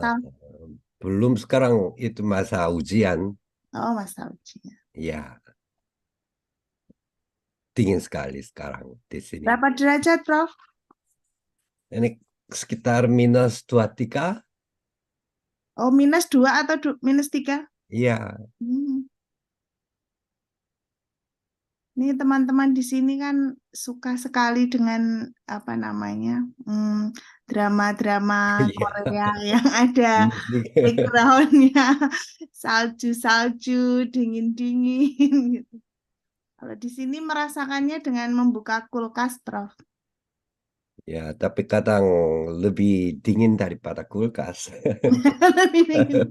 Tal? Belum, sekarang itu masa ujian. Oh, masa ujian. Ya, dingin sekali sekarang di sini. Berapa derajat, Prof? Ini sekitar -23. Oh, -2 atau -3? Iya, Hmm. Ini teman-teman di sini kan suka sekali dengan apa namanya drama-drama iya. Korea yang ada Musik. backgroundnya salju-salju, dingin-dingin gitu. Kalau di sini merasakannya dengan membuka kulkas, Prof. Ya, tapi kadang lebih dingin daripada kulkas. Lebih dingin.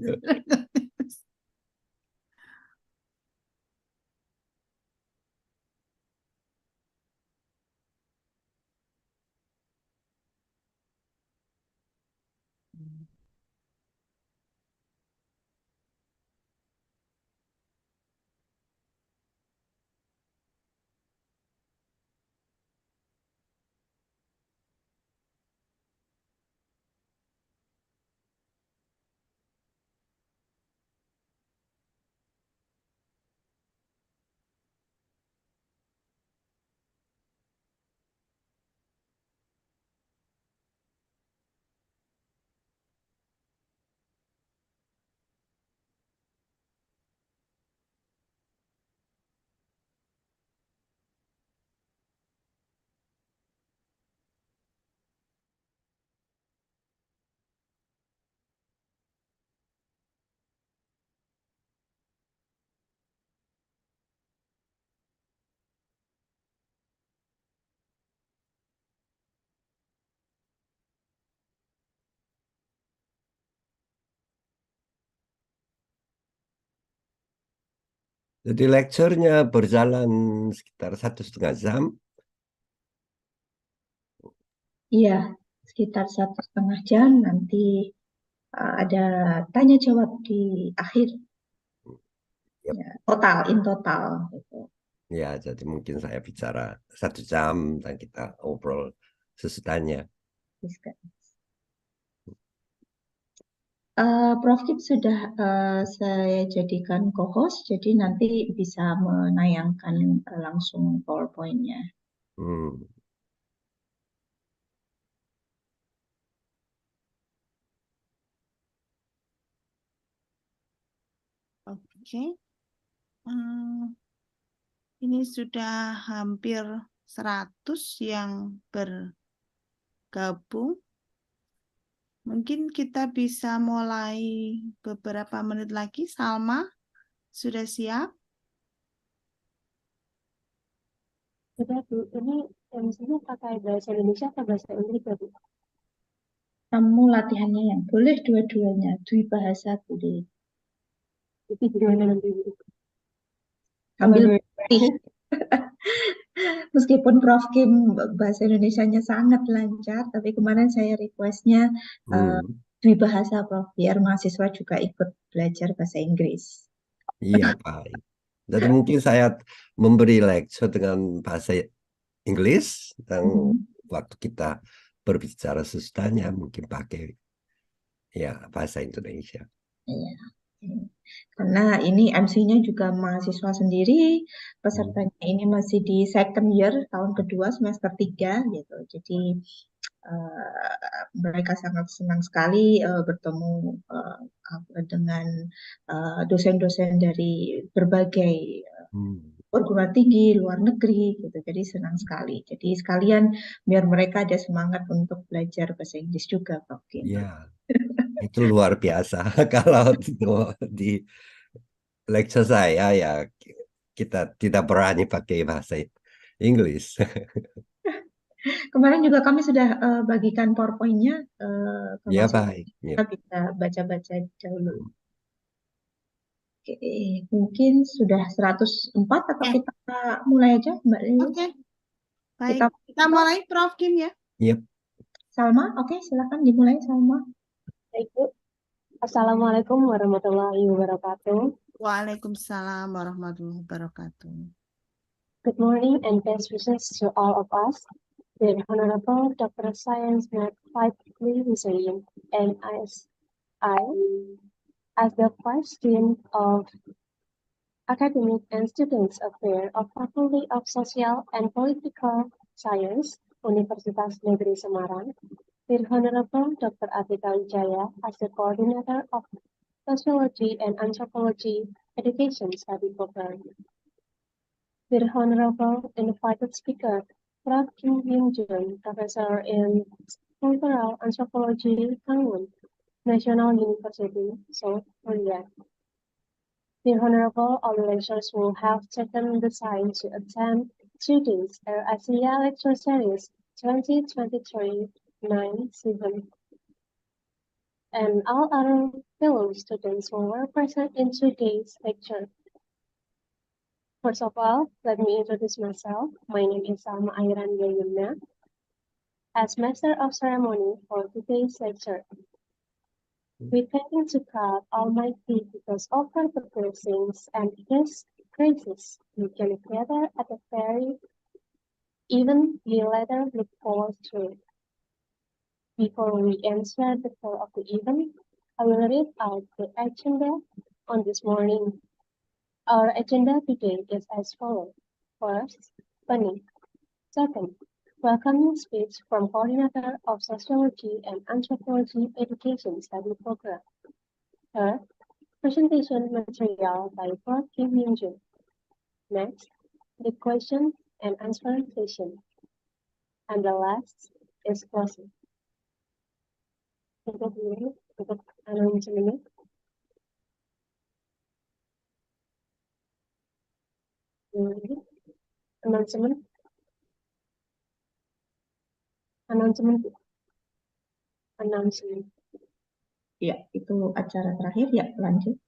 Jadi lecture-nya berjalan sekitar 1,5 jam. Iya, sekitar 1,5 jam. Nanti ada tanya jawab di akhir. Yap. Ya, total, in total. Gitu. Ya, jadi mungkin saya bicara 1 jam dan kita obrol sesudahnya. Prof Kim sudah saya jadikan co-host, jadi nanti bisa menayangkan langsung PowerPoint-nya. Hmm. Oke. Ini sudah hampir 100 yang bergabung. Mungkin kita bisa mulai beberapa menit lagi. Salma, sudah siap? Sudah, Bu. Ini MC-nya pakai bahasa Indonesia atau bahasa Inggris, Bu? Kamu latihannya yang boleh dua-duanya, bahasa boleh. Itu gimana nanti, Bu? Sambil berlatih. Meskipun Prof Kim bahasa Indonesianya sangat lancar, tapi kemarin saya requestnya bahasa Prof, biar mahasiswa juga ikut belajar bahasa Inggris. Iya, baik. Jadi mungkin saya memberi lecture dengan bahasa Inggris dan waktu kita berbicara sesudahnya mungkin pakai ya bahasa Indonesia. Iya. Karena ini MC-nya juga mahasiswa sendiri, pesertanya ini masih di second year, tahun kedua, semester 3 gitu. Jadi mereka sangat senang sekali bertemu dengan dosen-dosen dari berbagai perguruan tinggi, luar negeri gitu. Jadi senang sekali. Jadi sekalian biar mereka ada semangat untuk belajar bahasa Inggris juga, Prof. Iya, itu luar biasa. Kalau di lecture saya ya kita tidak berani pakai bahasa Inggris. Kemarin juga kami sudah bagikan PowerPoint-nya ke Ya, mahasiswa. baik. Ya. Kita bisa baca-baca dahulu. Oke, mungkin sudah 104 atau kita mulai aja, Mbak Lili? Oke, baik. Kita mulai, Prof Kim ya. Yep. Salma, oke, silakan dimulai, Salma. Baik, Bu. Assalamualaikum warahmatullahi wabarakatuh. Waalaikumsalam warahmatullahi wabarakatuh. Good morning and best wishes to all of us. The Honorable Dr. Science Math 5 Degree Resilient and I, as the Vice Dean of Academic and Students Affairs of Faculty of Social and Political Science, Universitas Negeri Semarang, the Honorable Dr. Atika Wijaya, as the Coordinator of Sociology and Anthropology Education Study Program. The Honorable Invited Speaker, Prof. Hyung, Professor in Cultural Anthropology, Kangwon, National University, South Korea. The Honorable all lecturers will have taken the time to attend Students Asia Lecture Series 2023-9-7, and all other fellow students who were present in today's lecture. First of all, let me introduce myself. My name is Salma Airan Yayumna, as Master of Ceremony for today's lecture. We thank to God Almighty because of her blessings and His graces we can gather at the very even we later look forward to. Before we enter the core of the event, I will read out the agenda on this morning. Our agenda today is as follows. First, opening. Second, welcoming speech from Coordinator of Sociology and Anthropology Education Study Program. Third, presentation material by Prof. Hyung. Next, the question and answer session. And the last is closing. Untuk announcement. Announcement. Ya, itu acara terakhir. Ya, lanjut.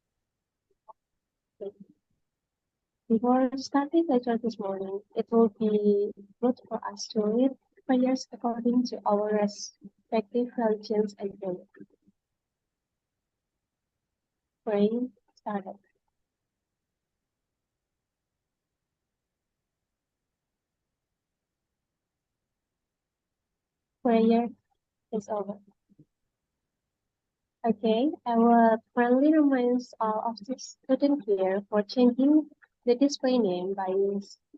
Before starting lecture this morning, it will be good for us to read prayers according to our respective religions and faith. Praying started. Prayer is over. Okay, I will friendly reminds all of the students here for changing the display name by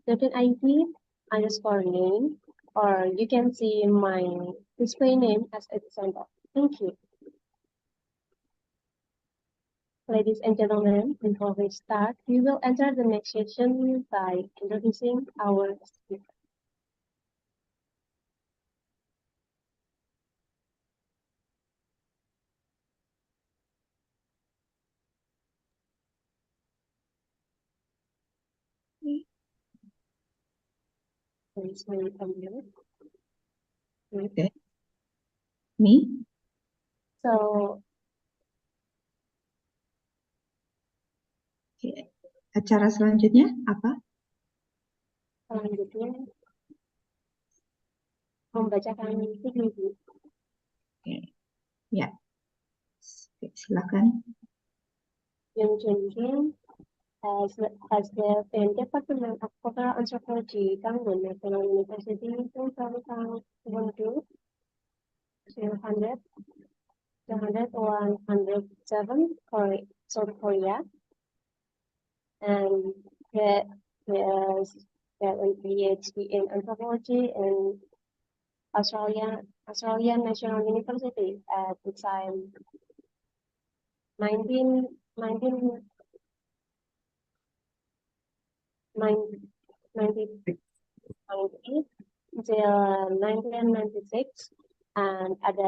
student ID _name, or you can see my display name as example. Thank you. Ladies and gentlemen, before we start, we will enter the next session by introducing our speaker. Please wait a minute. Okay. Me? So, Oke. Acara selanjutnya apa? selanjutnya membacakan buku. Oke. Ya. Oke, silakan. Yang has lived in Department of Cultural Anthropology, Kangwon, National University, 2001 to 107, South Korea, and he has got a PhD in anthropology in Australian National University at the time 1990 until 1996, and at the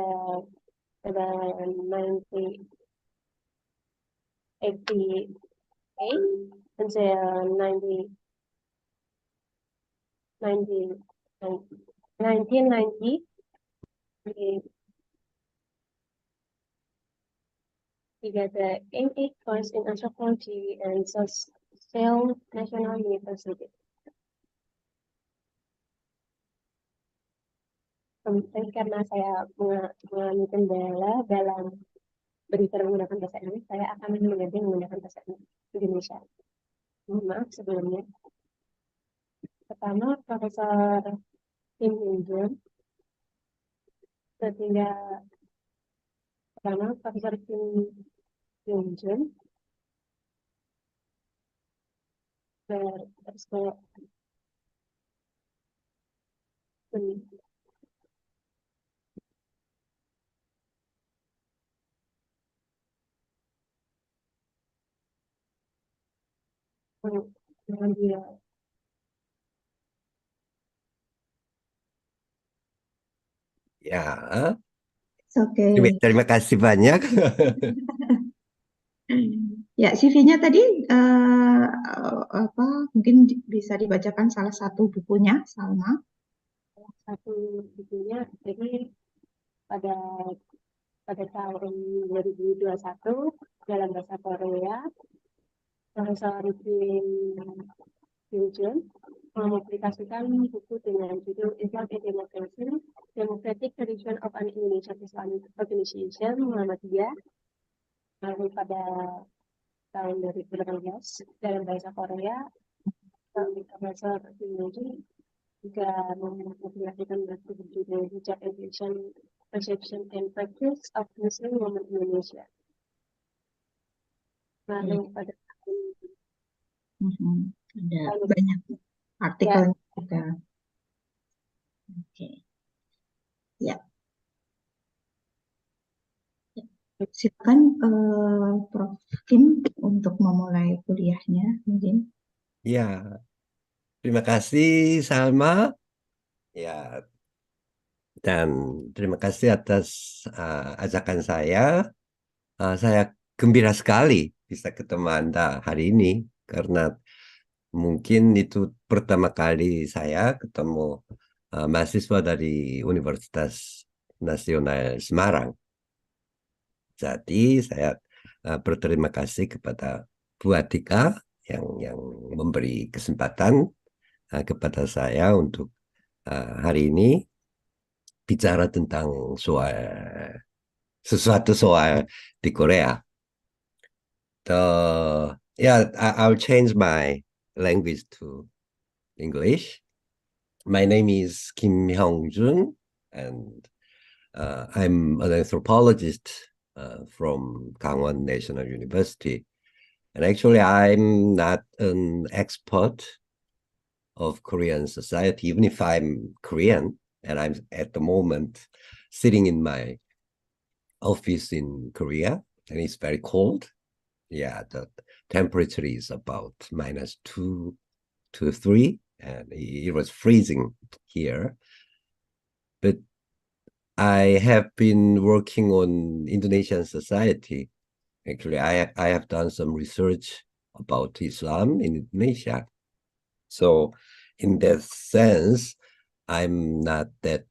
1988 until 1990. He got the MA course in anthropology and Seoul National University. Tapi karena saya mengalami kendala dalam berbicara menggunakan bahasa Inggris, saya akan mengganti menggunakan bahasa Indonesia. Mohon maaf sebelumnya. Pertama, Profesor Hyung, ketiga Sama Profesor Hyung bereksplorasi dengan dia. Ya, Oke. terima kasih banyak. Ya, CV-nya tadi apa mungkin bisa dibacakan salah satu bukunya, Salma. Satu bukunya, jadi pada tahun 2021 dalam bahasa Korea, Profesor Hyung mempublikasikan buku dengan judul Islam and Democracy, Democratic Tradition of an Indonesian Islamic Organization Muhammadiyah. Lalu pada tahun 2018 dalam bahasa Korea, Profesor Hyung juga mempublikasikan buku berjudul Hijab Education, Perception and Practice of Muslim Women Indonesia. Lalu pada Ada banyak artikelnya juga. Oke. Ya. Silakan Prof. Kim untuk memulai kuliahnya mungkin. Ya, terima kasih Salma. Ya, dan terima kasih atas ajakan saya. Saya gembira sekali bisa ketemu Anda hari ini karena mungkin itu pertama kali saya ketemu mahasiswa dari Universitas Nasional Semarang. Jadi saya berterima kasih kepada Bu Atika yang memberi kesempatan kepada saya untuk hari ini bicara tentang sesuatu soal di Korea. I'll change my language to English. My name is Kim Hyung-jun, and I'm an anthropologist from Kangwon National University. And actually, I'm not an expert of Korean society, even if I'm Korean, and I'm at the moment sitting in my office in Korea, and it's very cold. Yeah, the temperature is about -2 to 3, and it was freezing here. But I have been working on Indonesian society. Actually, I have done some research about Islam in Indonesia. So in that sense, I'm not that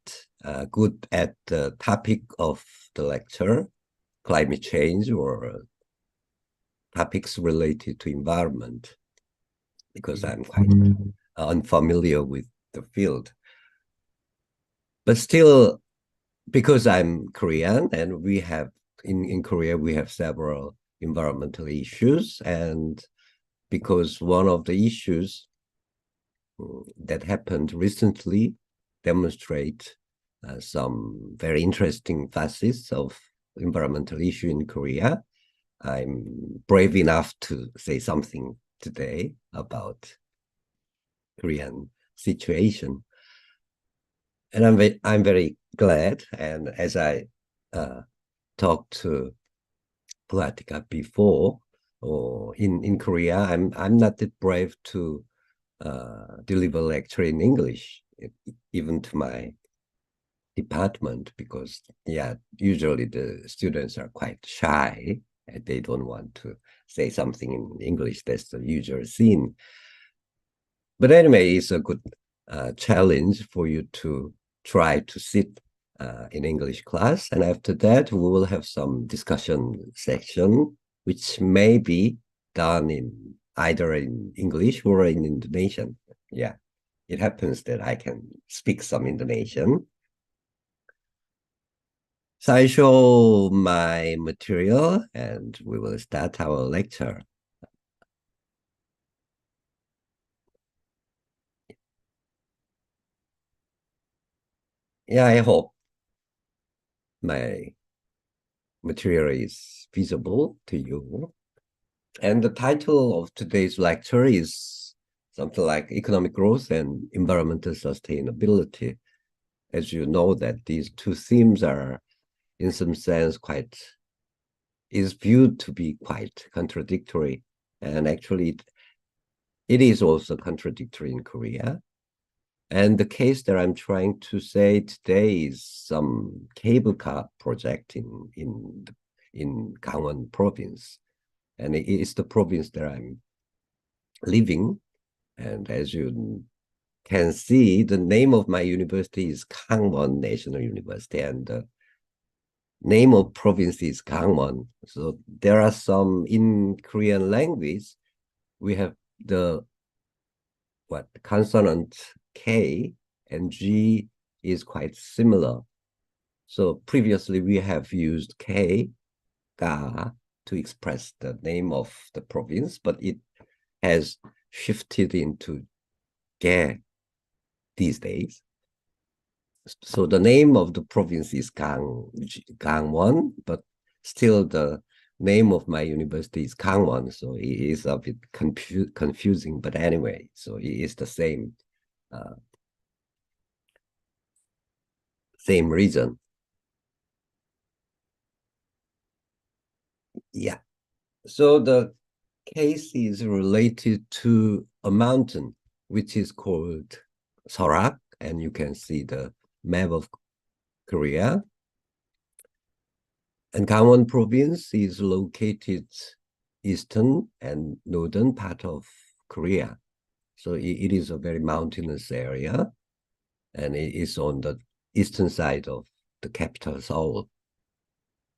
good at the topic of the lecture, climate change or topics related to environment, because I'm quite unfamiliar with the field. But still, because I'm Korean and we have, in Korea, we have several environmental issues, and because one of the issues that happened recently demonstrate some very interesting facets of environmental issue in Korea, I'm brave enough to say something today about Korean situation. And I'm very glad, and as I talked to Platika before, or in Korea, I'm not that brave to deliver lecture in English, even to my department, because usually the students are quite shy and they don't want to say something in English. That's the usual scene. But anyway, it's a good challenge for you to try to sit in English class, and after that we will have some discussion section which may be done in either in English or in Indonesian. Yeah, it happens that I can speak some Indonesian. So I show my material and we will start our lecture. Yeah, I hope my material is visible to you. And the title of today's lecture is something like Economic Growth and Environmental Sustainability. As you know, that these two themes are, in some sense, is viewed to be quite contradictory. And actually, it is also contradictory in Korea. And the case that I'm trying to say today is some cable car project in Kangwon province. And it is the province that I'm living. And as you can see, the name of my university is Kangwon National University, and the name of province is Gangwon. So there are some, in Korean language, we have the consonant K and G is quite similar. So previously we have used K, Ga, to express the name of the province, but it has shifted into Ge these days. So the name of the province is Gangwon, but still the name of my university is Kangwon, so it is a bit confusing, but anyway, so it is the same region. Yeah, so the case is related to a mountain which is called Seorak, and you can see the map of Korea. And Kangwon province is located eastern and northern part of Korea. So it is a very mountainous area, and it is on the eastern side of the capital, Seoul.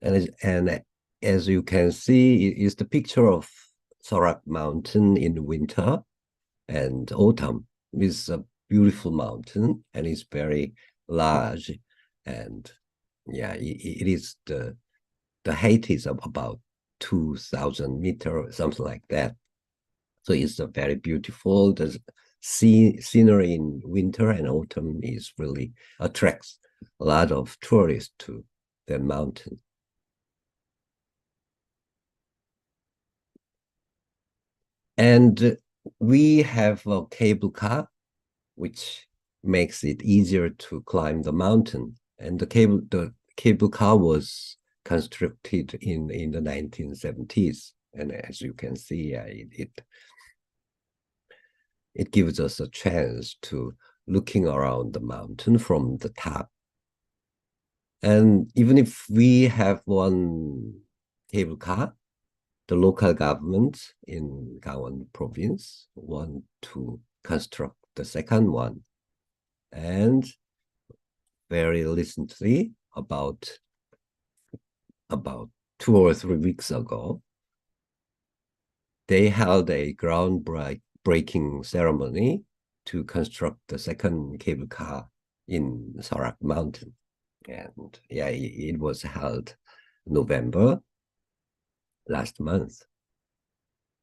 And as you can see, it is the picture of Seorak Mountain in winter and autumn. It's a beautiful mountain, and it's very large. And yeah, it is the height is about 2,000 meters, something like that. So it's a very beautiful. The scenery in winter and autumn is really attracts a lot of tourists to the mountain. And we have a cable car, which makes it easier to climb the mountain. And the cable car was constructed in the 1970s. And as you can see, it gives us a chance to looking around the mountain from the top. And even if we have one cable car, the local government in Kangwon province want to construct the second one. And very recently, about 2 or 3 weeks ago, they held a groundbreaking ceremony to construct the second cable car in Seorak Mountain. And yeah, it was held November last month.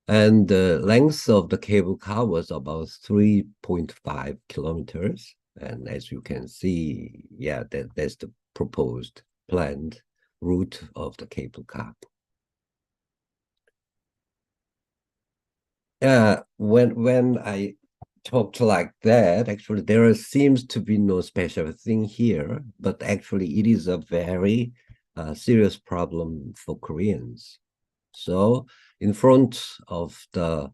And the length of the cable car was about 3.5 kilometers. And as you can see, yeah, that's the proposed planned route of the cable car. When I talked like that, actually there seems to be no special thing here, but actually it is a very serious problem for Koreans. So in front of the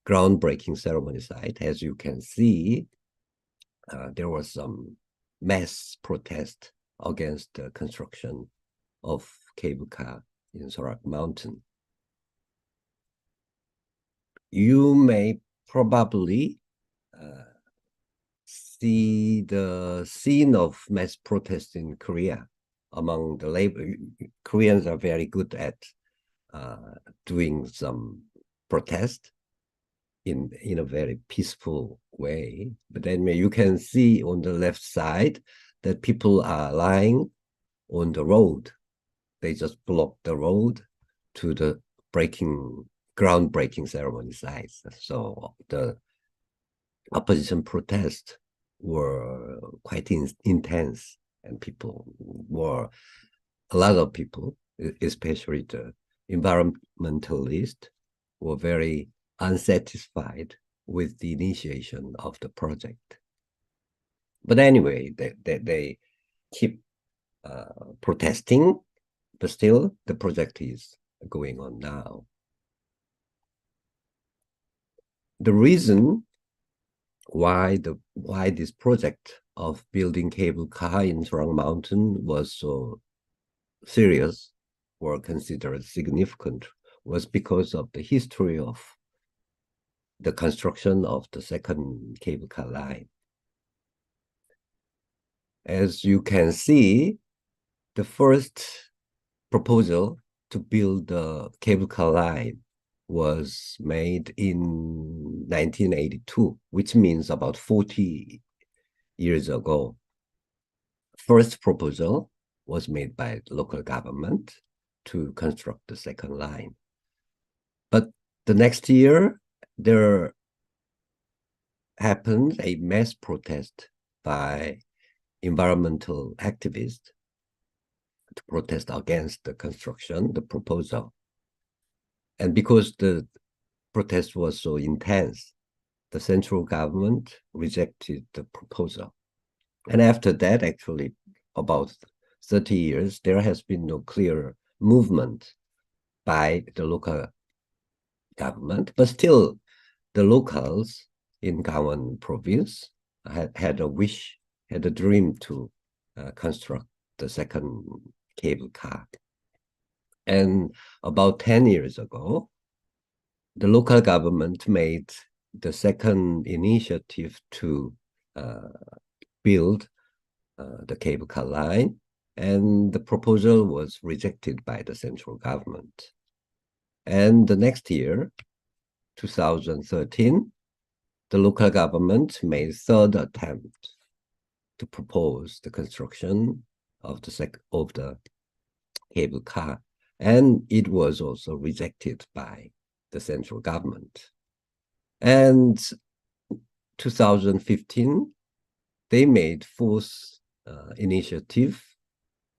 groundbreaking ceremony site, as you can see, there was some mass protest against the construction of cable car in Seorak Mountain. You may probably see the scene of mass protest in Korea among the labor. Koreans are very good at doing some protest in a very peaceful way. But then you can see on the left side that people are lying on the road. They just block the road to the groundbreaking ceremony sites. So the opposition protests were quite intense, and a lot of people especially the environmentalists, were very unsatisfied with the initiation of the project. But anyway, they keep protesting, but still the project is going on now. The reason why this project of building cable car in Sarang Mountain was so serious or considered significant was because of the history of the construction of the second cable car line. As you can see, the first proposal to build the cable car line was made in 1982, which means about 40 years ago. First proposal was made by the local government to construct the second line. But the next year, there happened a mass protest by environmental activists to protest against the construction, the proposal. And because the protest was so intense, the central government rejected the proposal. And after that, actually, about 30 years, there has been no clear movement by the local government, but still the locals in Kangwon province had a wish, had a dream to construct the second cable car. And about 10 years ago, the local government made the second initiative to build the cable car line, and the proposal was rejected by the central government. And the next year, 2013, the local government made third attempt to propose the construction of the cable car, and it was also rejected by the central government. And 2015, they made fourth initiative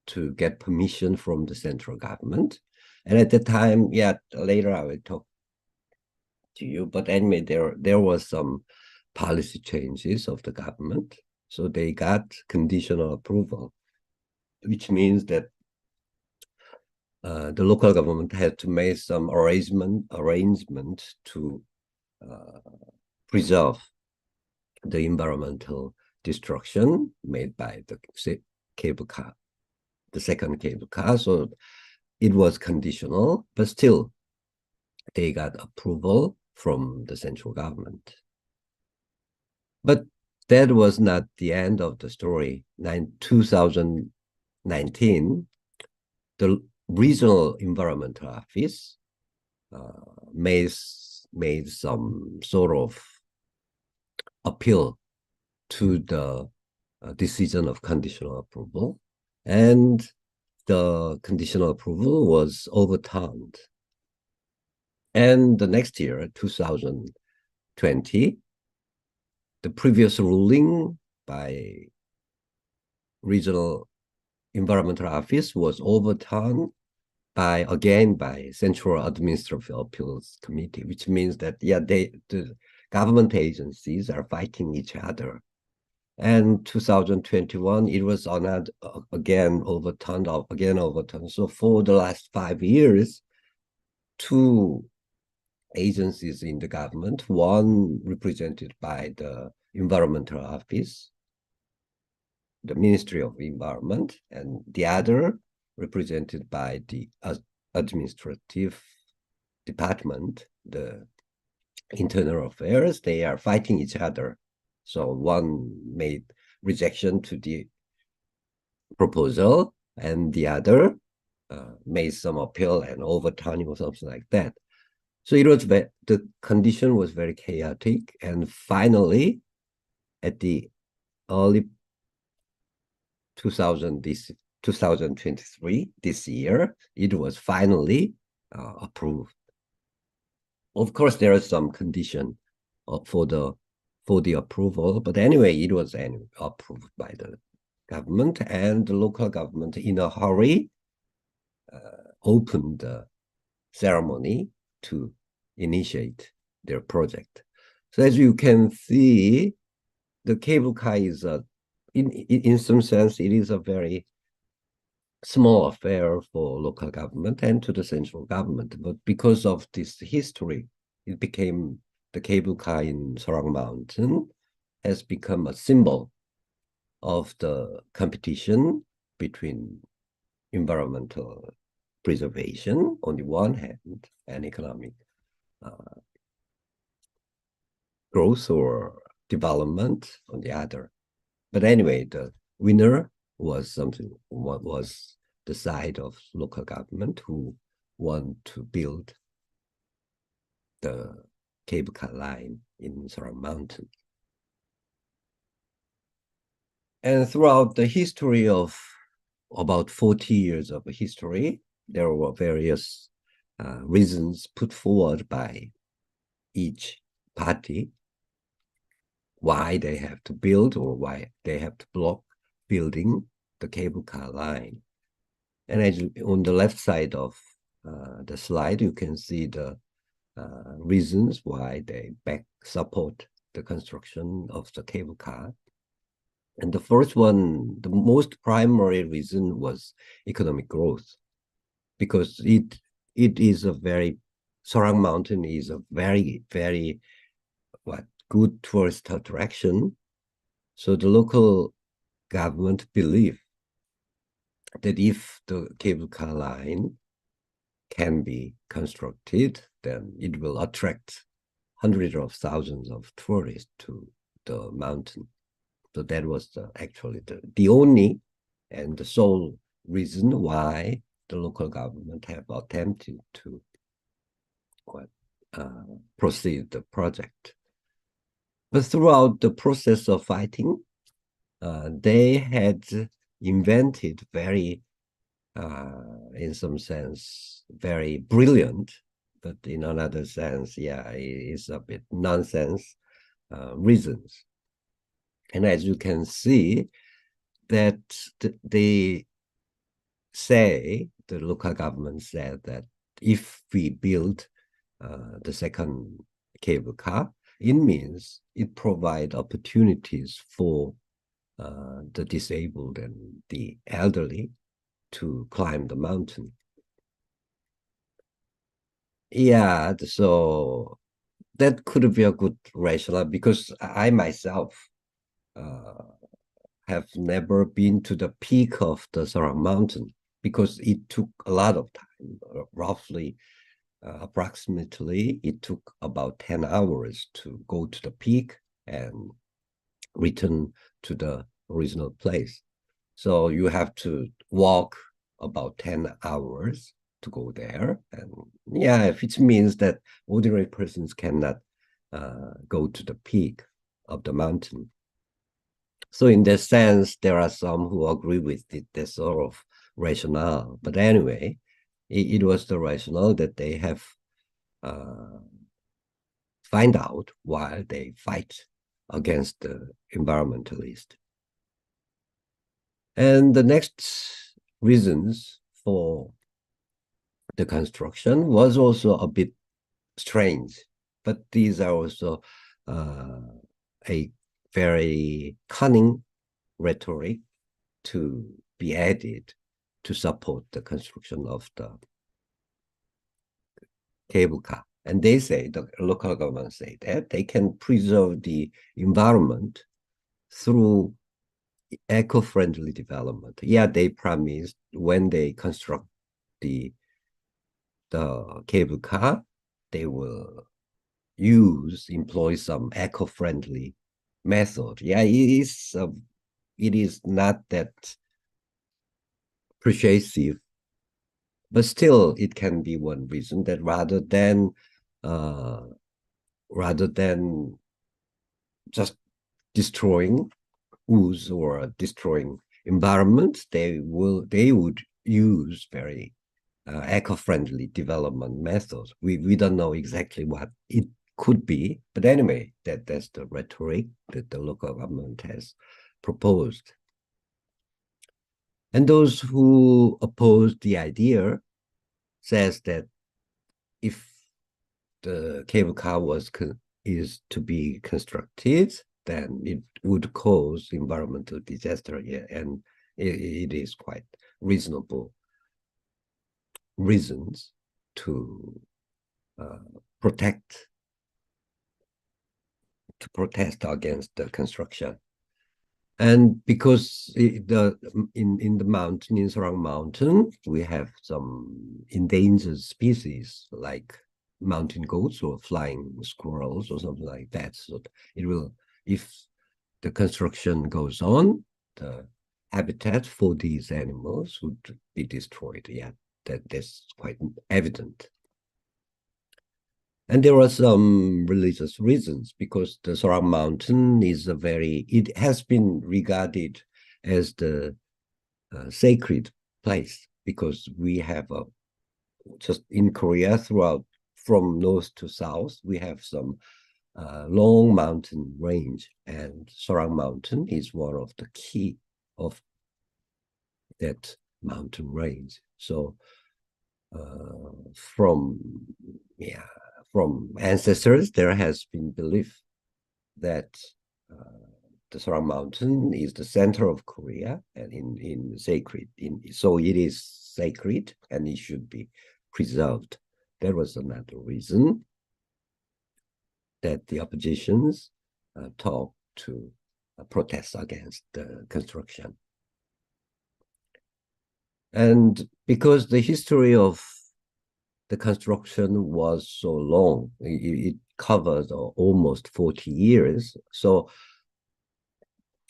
to get permission from the central government. And at the time, later I will talk to you, but anyway, there was some policy changes of the government. So they got conditional approval, which means that the local government had to make some arrangement to preserve the environmental destruction made by the cable car, the second cable car. So it was conditional, but still they got approval from the central government. But that was not the end of the story. In 2019, the regional environmental office made some sort of appeal to the decision of conditional approval, and the conditional approval was overturned. And the next year, 2020, the previous ruling by regional environmental office was overturned by Central Administrative Appeals Committee, which means that the government agencies are fighting each other. And 2021, it was again overturned. So for the last 5 years, two agencies in the government, one represented by the environmental office, the Ministry of Environment, and the other represented by the administrative department, the internal affairs, they are fighting each other. So one made rejection to the proposal, and the other made some appeal and overturning or something like that. So it was the condition was very chaotic, and finally, at the early 2023, this year, it was finally approved. Of course, there are some condition for the approval, but anyway, it was approved by the government, and the local government in a hurry open the ceremony to initiate their project. So as you can see, the cable car is in some sense, it is a very small affair for local government and to the central government. But because of this history, it became the cable car in Sorang Mountain has become a symbol of the competition between environmental preservation on the one hand and economic growth or development on the other. But anyway, the winner was the side of local government who want to build the cable car line in Sorang Mountain. And throughout the history of about 40 years of history, there were various reasons put forward by each party why they have to build or why they have to block building the cable car line. And as on the left side of the slide, you can see the reasons why they support the construction of the cable car. And the first one, the most primary reason was economic growth, because it is a very, Sorang Mountain is a very, very good tourist attraction. So the local government believe that if the cable car line can be constructed, then it will attract hundreds of thousands of tourists to the mountain. So that was actually the only and the sole reason why the local government have attempted to proceed the project. But throughout the process of fighting, they had invented very, in some sense, very brilliant, but in another sense, yeah, it's a bit nonsense reasons. And as you can see, that they say, the local government said that if we build the second cable car, it means it provides opportunities for the disabled and the elderly to climb the mountain. Yeah, so that could be a good rationale, because I myself have never been to the peak of the Sorang Mountain, because it took a lot of time, roughly approximately it took about 10 hours to go to the peak and return to the original place. So you have to walk about 10 hours to go there. And yeah, if it means that ordinary persons cannot go to the peak of the mountain. So in that sense, there are some who agree with this sort of rationale. But anyway, it was the rationale that they have find out while they fight against the environmentalists. And the next reasons for the construction was also a bit strange, but these are also a very cunning rhetoric to be added to support the construction of the cable car. And they say, the local government say that they can preserve the environment through eco-friendly development. Yeah, they promised when they construct the cable car, they will employ some eco-friendly method. Yeah, it is not that persuasive, but still it can be one reason that rather than just destroying woods or destroying environment, they would use very eco-friendly development methods. We don't know exactly what it could be, but anyway, that's the rhetoric that the local government has proposed. And those who oppose the idea says that if the cable car is to be constructed, then it would cause environmental disaster. Yeah, and it is quite reasonable reasons to protest against the construction. And because in the mountain, in Sorang Mountain, we have some endangered species like mountain goats or flying squirrels or something like that. So it will, if the construction goes on, the habitat for these animals would be destroyed. Yeah, that's quite evident. And there are some religious reasons, because the Sorang Mountain is it has been regarded as the sacred place, because we have just in Korea throughout, from north to south, we have some long mountain range, and Sorang Mountain is one of the key of that mountain range. So from ancestors, there has been belief that the Sorang Mountain is the center of Korea, and so it is sacred and it should be preserved. That was another reason that the oppositions talked to protest against the construction. And because the history of the construction was so long, it covered almost 40 years. So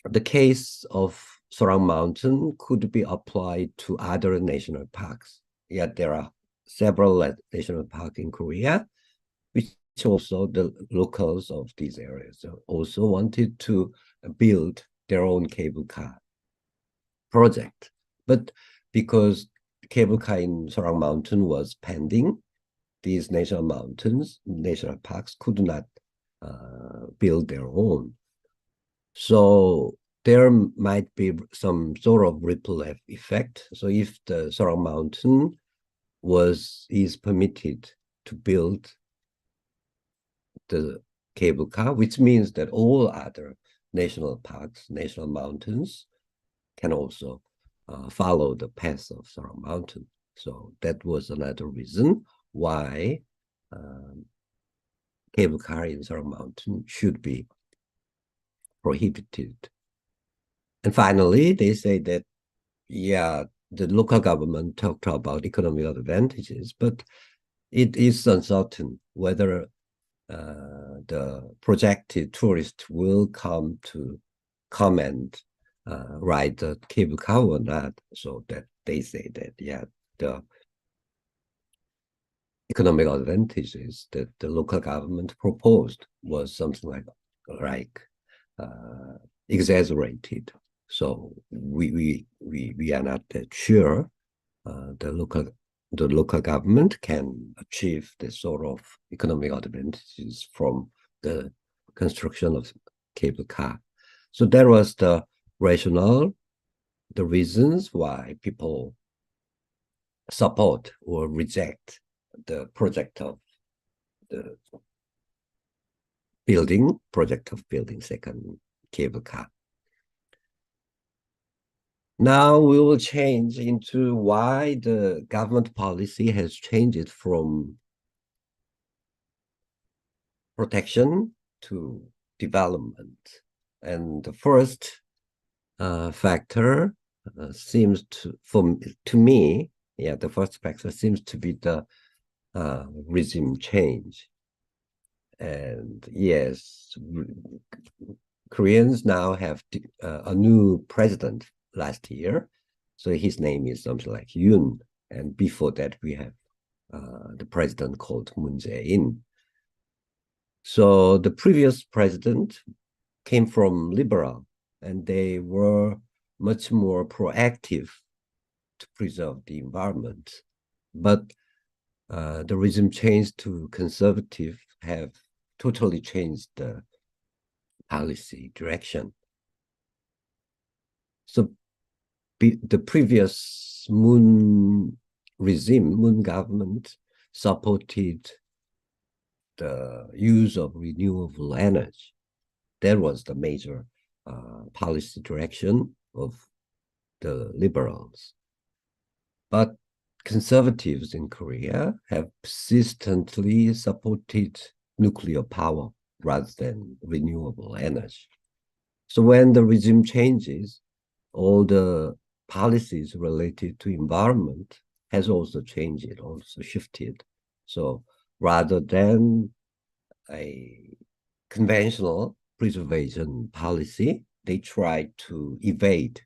the case of Sorang Mountain could be applied to other national parks. Yet there are several national parks in Korea, which also the locals of these areas also wanted to build their own cable car project. But because cable car in Sorang Mountain was pending, these national parks could not build their own. So there might be some sort of ripple effect. So if the Sorang Mountain is permitted to build the cable car, which means that all other national parks, national mountains can also follow the path of Sorang Mountain. So that was another reason why cable car in Sorang Mountain should be prohibited. And finally, they say that, yeah, the local government talked about economic advantages, but it is uncertain whether the projected tourists will come and ride the cable car or not. So that they say that, yeah, the economic advantages that the local government proposed was something like exaggerated. So we are not that sure the local government can achieve this sort of economic advantages from the construction of cable car. So that was the rationale, the reasons why people support or reject the project of building second cable car. Now we will change into why the government policy has changed from protection to development. And the first factor seems to me, the first factor seems to be the regime change. And yes, Koreans now have a new president last year. So his name is something like Hyung. And before that, we have the president called Moon Jae-in. So the previous president came from liberal, and they were much more proactive to preserve the environment. But the regime change to conservative have totally changed the policy direction. So the previous Moon regime, Moon government supported the use of renewable energy. That was the major policy direction of the liberals. But conservatives in Korea have persistently supported nuclear power rather than renewable energy. So when the regime changes, all the policies related to environment has also changed, also shifted. So rather than a conventional preservation policy, they try to evade.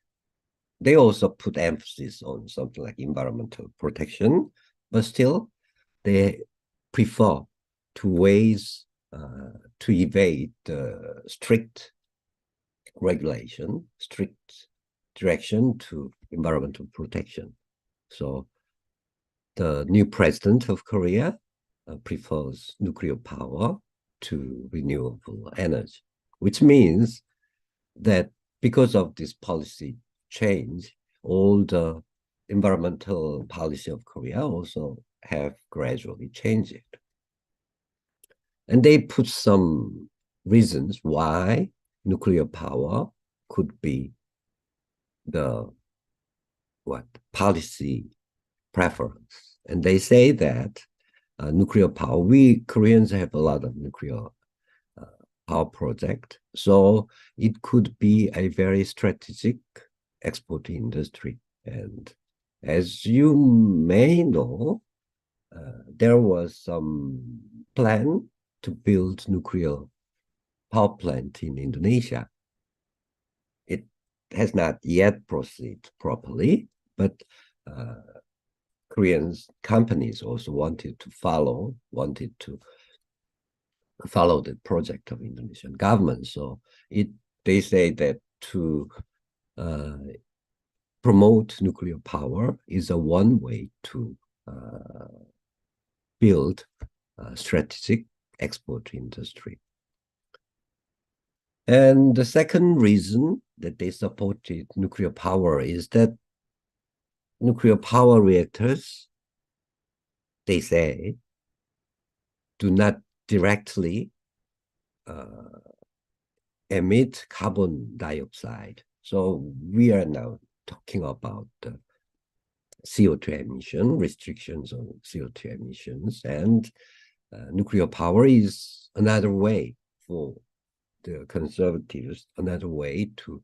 They also put emphasis on something like environmental protection, but still they prefer to ways to evade the strict regulation, strict direction to environmental protection. So the new president of Korea prefers nuclear power to renewable energy, which means that because of this policy change, all the environmental policy of Korea also have gradually changed. And they put some reasons why nuclear power could be the policy preference. And they say that nuclear power, we Koreans have a lot of nuclear power project, so it could be a very strategic export industry. And as you may know, there was some plan to build nuclear power plant in Indonesia. It has not yet proceeded properly, but Korean companies also wanted to follow the project of Indonesian government. So they say that to promote nuclear power is a one way to build a strategic export industry. And the second reason that they supported nuclear power is that nuclear power reactors, they say, do not directly emit carbon dioxide. So we are now talking about the CO2 emission, restrictions on CO2 emissions, and nuclear power is another way for the conservatives, another way to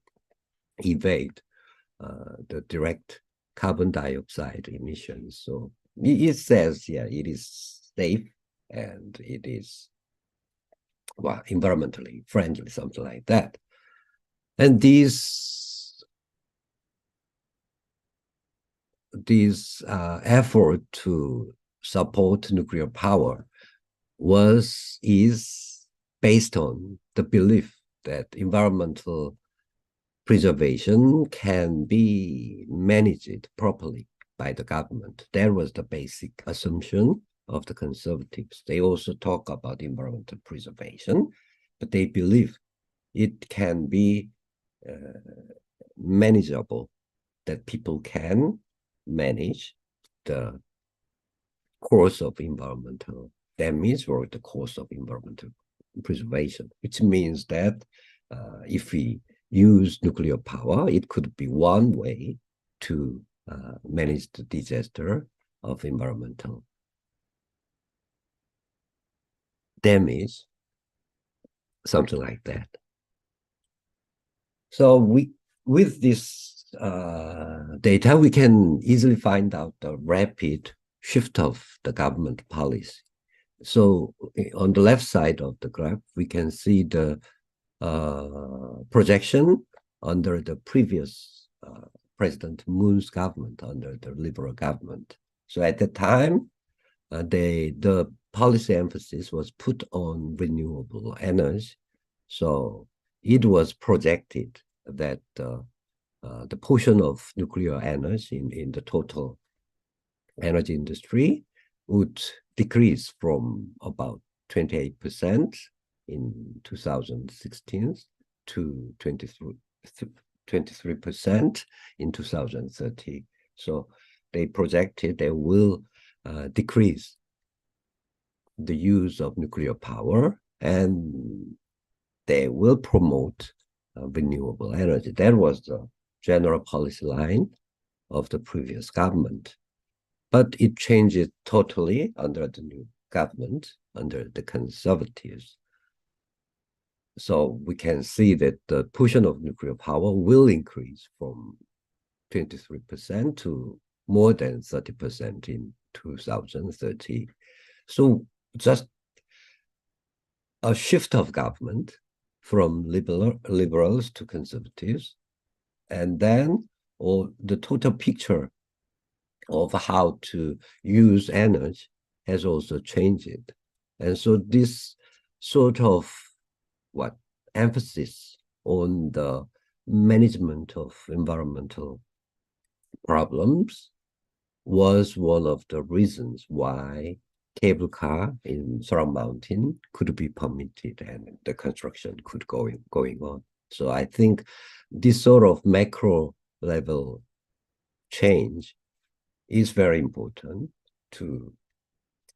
evade the direct carbon dioxide emissions. So it says, yeah, it is safe and it is environmentally friendly, something like that. And these effort to support nuclear power is based on the belief that environmental preservation can be managed properly by the government. That was the basic assumption of the conservatives. They also talk about environmental preservation, but they believe it can be manageable, that people can manage the course of environmental damage or the course of environmental preservation, which means that if we use nuclear power, it could be one way to manage the disaster of environmental damage, something like that. So with this data, we can easily find out the rapid shift of the government policy. So on the left side of the graph, we can see the projection under the previous President Moon's government, under the liberal government. So at the time, the policy emphasis was put on renewable energy. So it was projected that the portion of nuclear energy in the total energy industry would decrease from about 28% in 2016 to 23% in 2030. So they projected they will decrease the use of nuclear power, and they will promote renewable energy. That was the general policy line of the previous government. But it changed totally under the new government, under the conservatives. So we can see that the portion of nuclear power will increase from 23% to more than 30% in 2030. So just a shift of government from liberals to conservatives, and then the total picture of how to use energy has also changed. And so this sort of emphasis on the management of environmental problems was one of the reasons why cable car in Seoul Mountain could be permitted and the construction could going on. So I think this sort of macro level change is very important to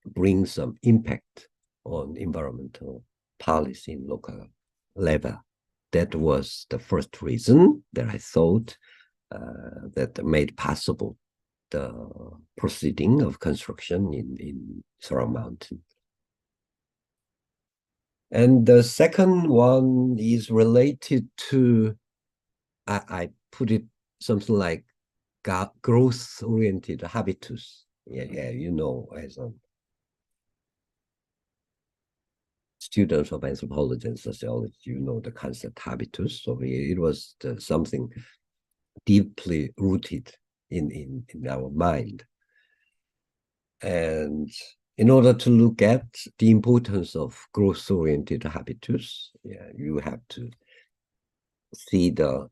bring some impact on environmental policy in local level. That was the first reason that I thought that made possible the proceeding of construction in Seoul Mountain. And the second one is related to, I put it something like growth-oriented habitus. Yeah, you know, as a students of anthropology and sociology, you know the concept habitus. So it was something deeply rooted in our mind. And in order to look at the importance of growth-oriented habitus, you have to see the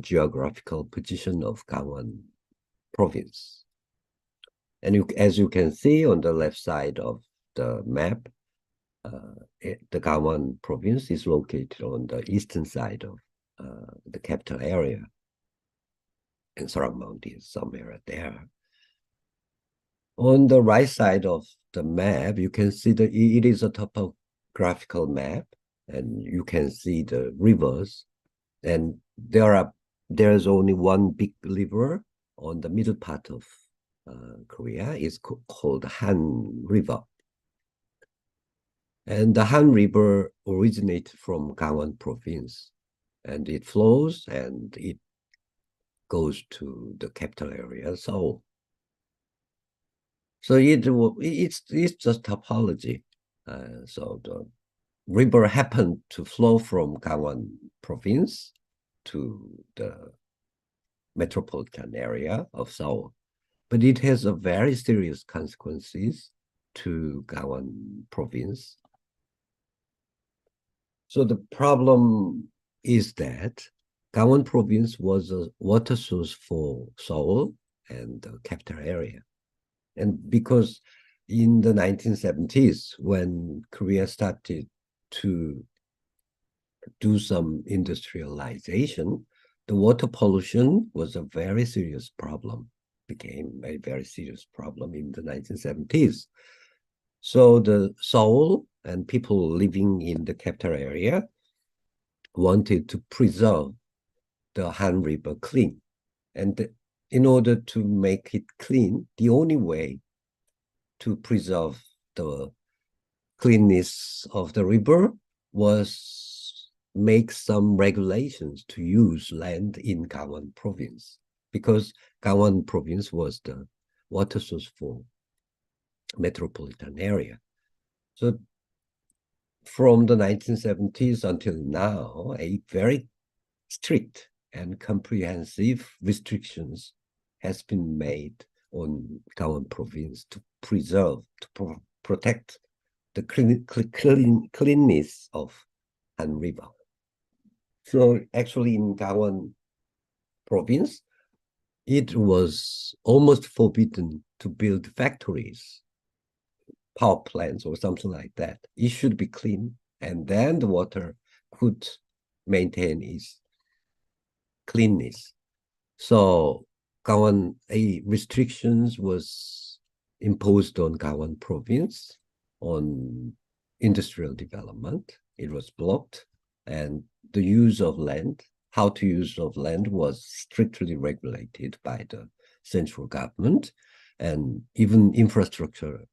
geographical position of Kangwon province. And as you can see on the left side of the map, the Kangwon province is located on the eastern side of the capital area, and Seoul Mountain is somewhere there. On the right side of the map, you can see that it is a topographical map, and you can see the rivers, and there's only one big river on the middle part of Korea. It's called Han River. And the Han River originated from Kangwon province, and it flows and it goes to the capital area, Seoul. So it's just topology. So the river happened to flow from Kangwon province to the metropolitan area of Seoul, but it has a very serious consequences to Kangwon province. So the problem is that Kangwon province was a water source for Seoul and the capital area. And because in the 1970s, when Korea started to do some industrialization, the water pollution was a very serious problem, became a very serious problem in the 1970s. So the Seoul and people living in the capital area wanted to preserve the Han River clean. And in order to make it clean, the only way to preserve the cleanness of the river was make some regulations to use land in Kangwon province, because Kangwon province was the water source for metropolitan area. So from the 1970s until now, a very strict and comprehensive restrictions has been made on Kangwon province to preserve, to protect the cleanness of Han River. So actually in Kangwon province, it was almost forbidden to build factories, power plants or something like that. It should be clean, and then the water could maintain its cleanness. So Kangwon, a restrictions was imposed on Kangwon province on industrial development. It was blocked, and the use of land, how to use of land, was strictly regulated by the central government, and even infrastructure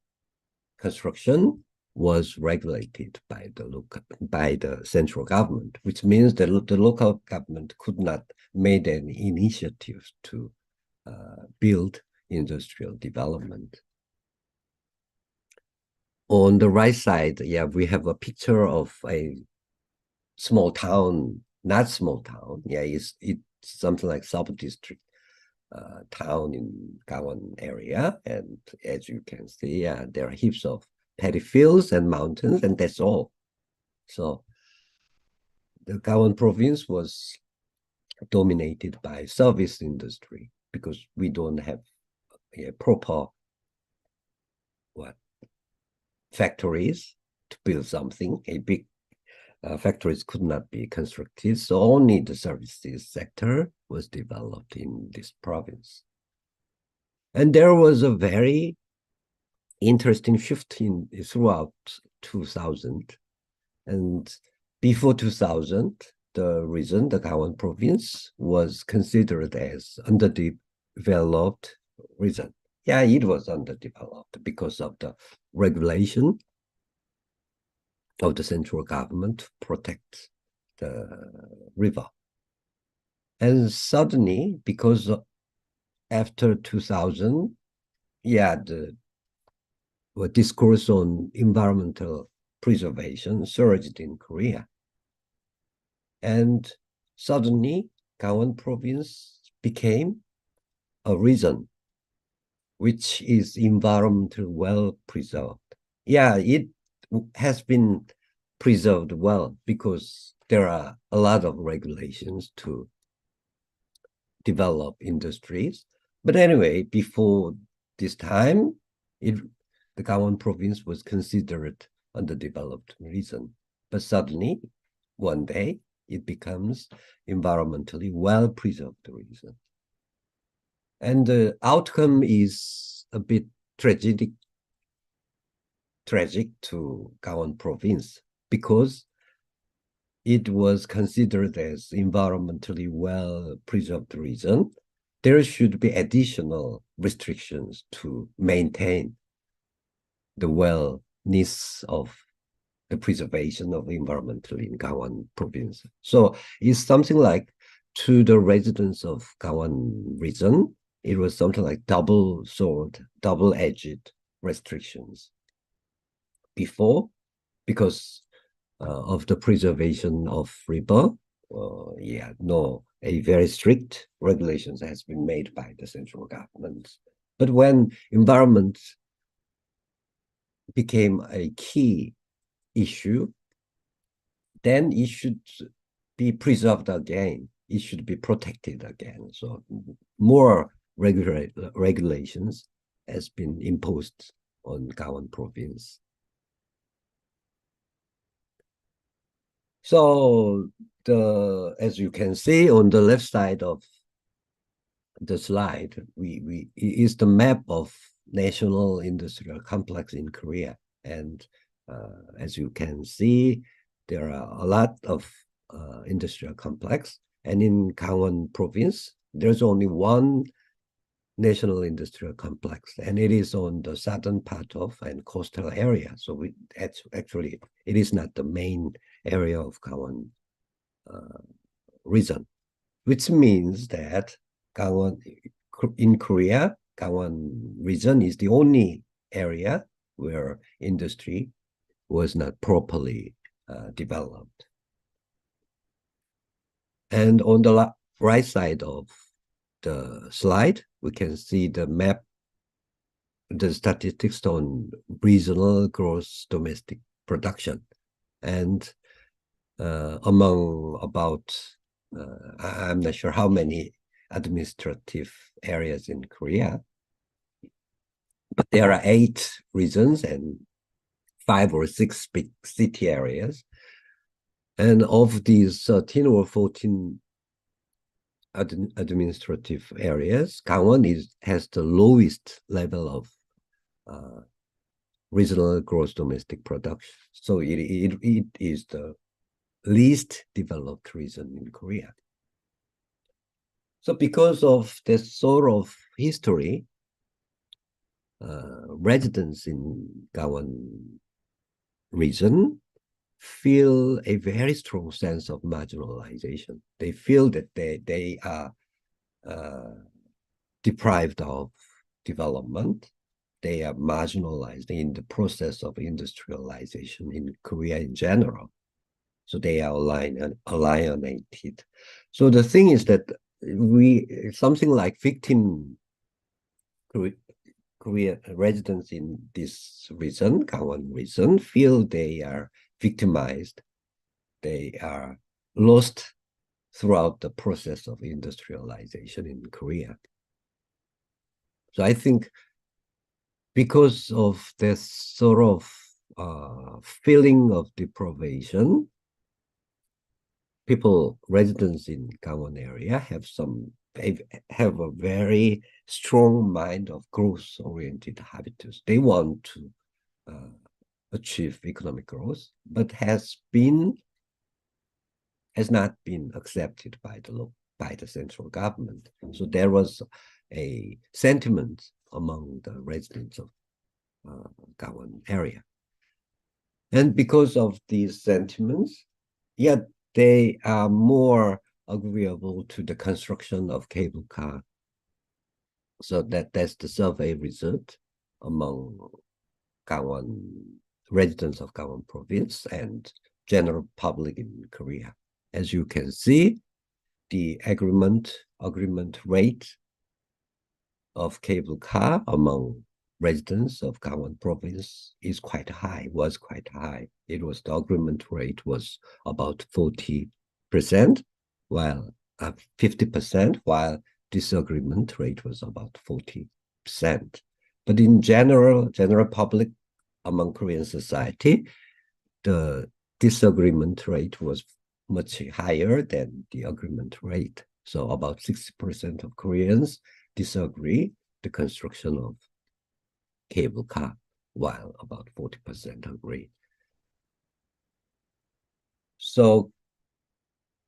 construction was regulated by the central government, which means that the local government could not make any initiatives to build industrial development. On the right side, yeah, we have a picture of a small town, not small town. Yeah, it's something like sub-district town in Kangwon area. And as you can see, there are heaps of paddy fields and mountains, and that's all. So the Kangwon province was dominated by service industry because we don't have a proper factories to build something. A big factories could not be constructed, so only the services sector was developed in this province. And there was a very interesting shift throughout 2000. And before 2000, the region, the Kangwon province, was considered as underdeveloped region. Yeah, it was underdeveloped because of the regulation of the central government to protect the river. And suddenly, because after 2000, the discourse on environmental preservation surged in Korea. And suddenly, Kangwon province became a region which is environmentally well preserved. Yeah, it has been preserved well because there are a lot of regulations to develop industries. But anyway, before this time, the Kangwon province was considered underdeveloped region. But suddenly, one day, it becomes environmentally well-preserved region. And the outcome is a bit tragic to Kangwon province because it was considered as environmentally well-preserved region. There should be additional restrictions to maintain the wellness of the preservation of environmentally in Kangwon province. So it's something like, to the residents of Kangwon region, it was something like double-edged restrictions. Before, because of the preservation of river, a very strict regulations has been made by the central government. But when environment became a key issue, then it should be preserved again. It should be protected again. So more regulations has been imposed on Kangwon province. So as you can see on the left side of the slide, is the map of national industrial complex in Korea. And as you can see, there are a lot of industrial complex. And in Kangwon province, there's only one national industrial complex, and it is on the southern part of and coastal area. So actually, it is not the main area of Kangwon region, which means that in Korea, Kangwon region is the only area where industry was not properly developed. And on the right side of the slide, we can see the map, the statistics on regional gross domestic production. And among about, I'm not sure how many administrative areas in Korea, but there are 8 regions and 5 or 6 big city areas. And of these 13 or 14 administrative areas, Kangwon has the lowest level of regional gross domestic production. So it is the least developed region in Korea. So because of this sort of history, residents in Kangwon region feel a very strong sense of marginalization. They feel that they are deprived of development. They are marginalized in the process of industrialization in Korea in general. So they are alienated. So the thing is that something like victim Korean residents in this region, Kangwon region, feel they are victimized. They are lost throughout the process of industrialization in Korea. So I think because of this sort of feeling of deprivation, residents in Kangwon area have a very strong mind of growth-oriented habitus. They want to achieve economic growth, but has not been accepted by the central government. So there was a sentiment among the residents of Kangwon area. And because of these sentiments, yet they are more agreeable to the construction of cable car. So that's the survey result among Kangwon residents of Kangwon province and general public in Korea. As you can see, the agreement rate of cable car among residents of Kangwon province was quite high. The agreement rate was about 40%, while 50%, while disagreement rate was about 40%. But in general public among Korean society, the disagreement rate was much higher than the agreement rate. So about 60% of Koreans disagree the construction of cable car, while about 40% agree. So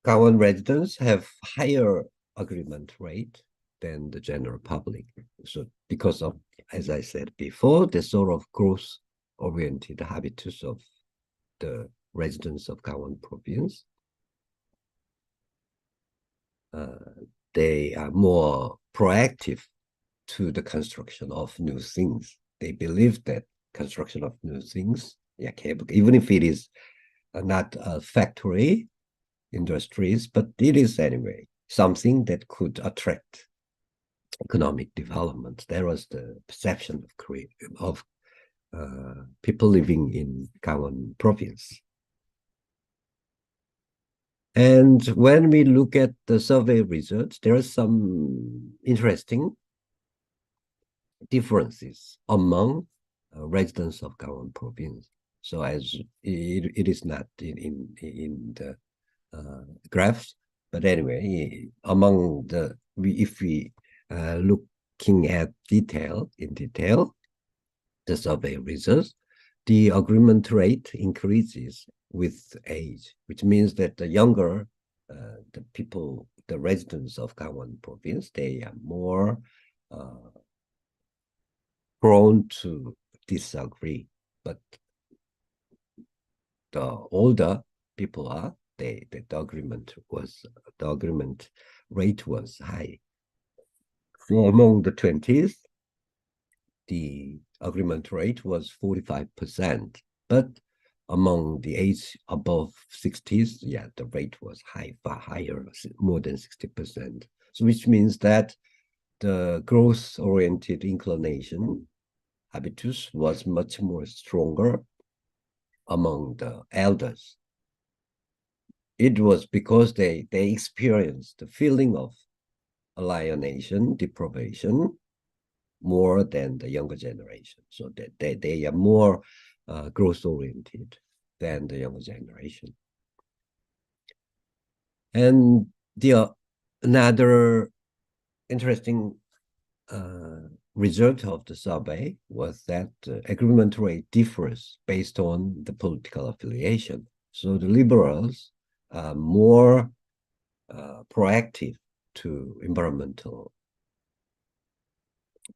Kangwon residents have higher agreement rate than the general public. So because of, as I said before, the sort of growth-oriented habitus of the residents of Kangwon province, they are more proactive to the construction of new things. They believe that construction of new things, even if it is not a factory, industries, but it is anyway something that could attract economic development. There was the perception of people living in Kangwon province. And when we look at the survey results, there are some interesting differences among residents of Kangwon province. So as it is not in the graphs, but anyway, among if we looking at in detail, the survey results, the agreement rate increases with age, which means that the younger the residents of Kangwon province, they are more prone to disagree. But the older people are, the agreement rate was high. So among the 20s, the agreement rate was 45%, but among the age above 60s, the rate was far higher, more than 60%. So which means that the growth-oriented inclination habitus was much more stronger among the elders. It was because they experienced the feeling of alienation, deprivation, more than the younger generation. So that they are more growth-oriented than the younger generation. And the another interesting result of the survey was that agreement rate differs based on the political affiliation. So the liberals are more proactive to environmental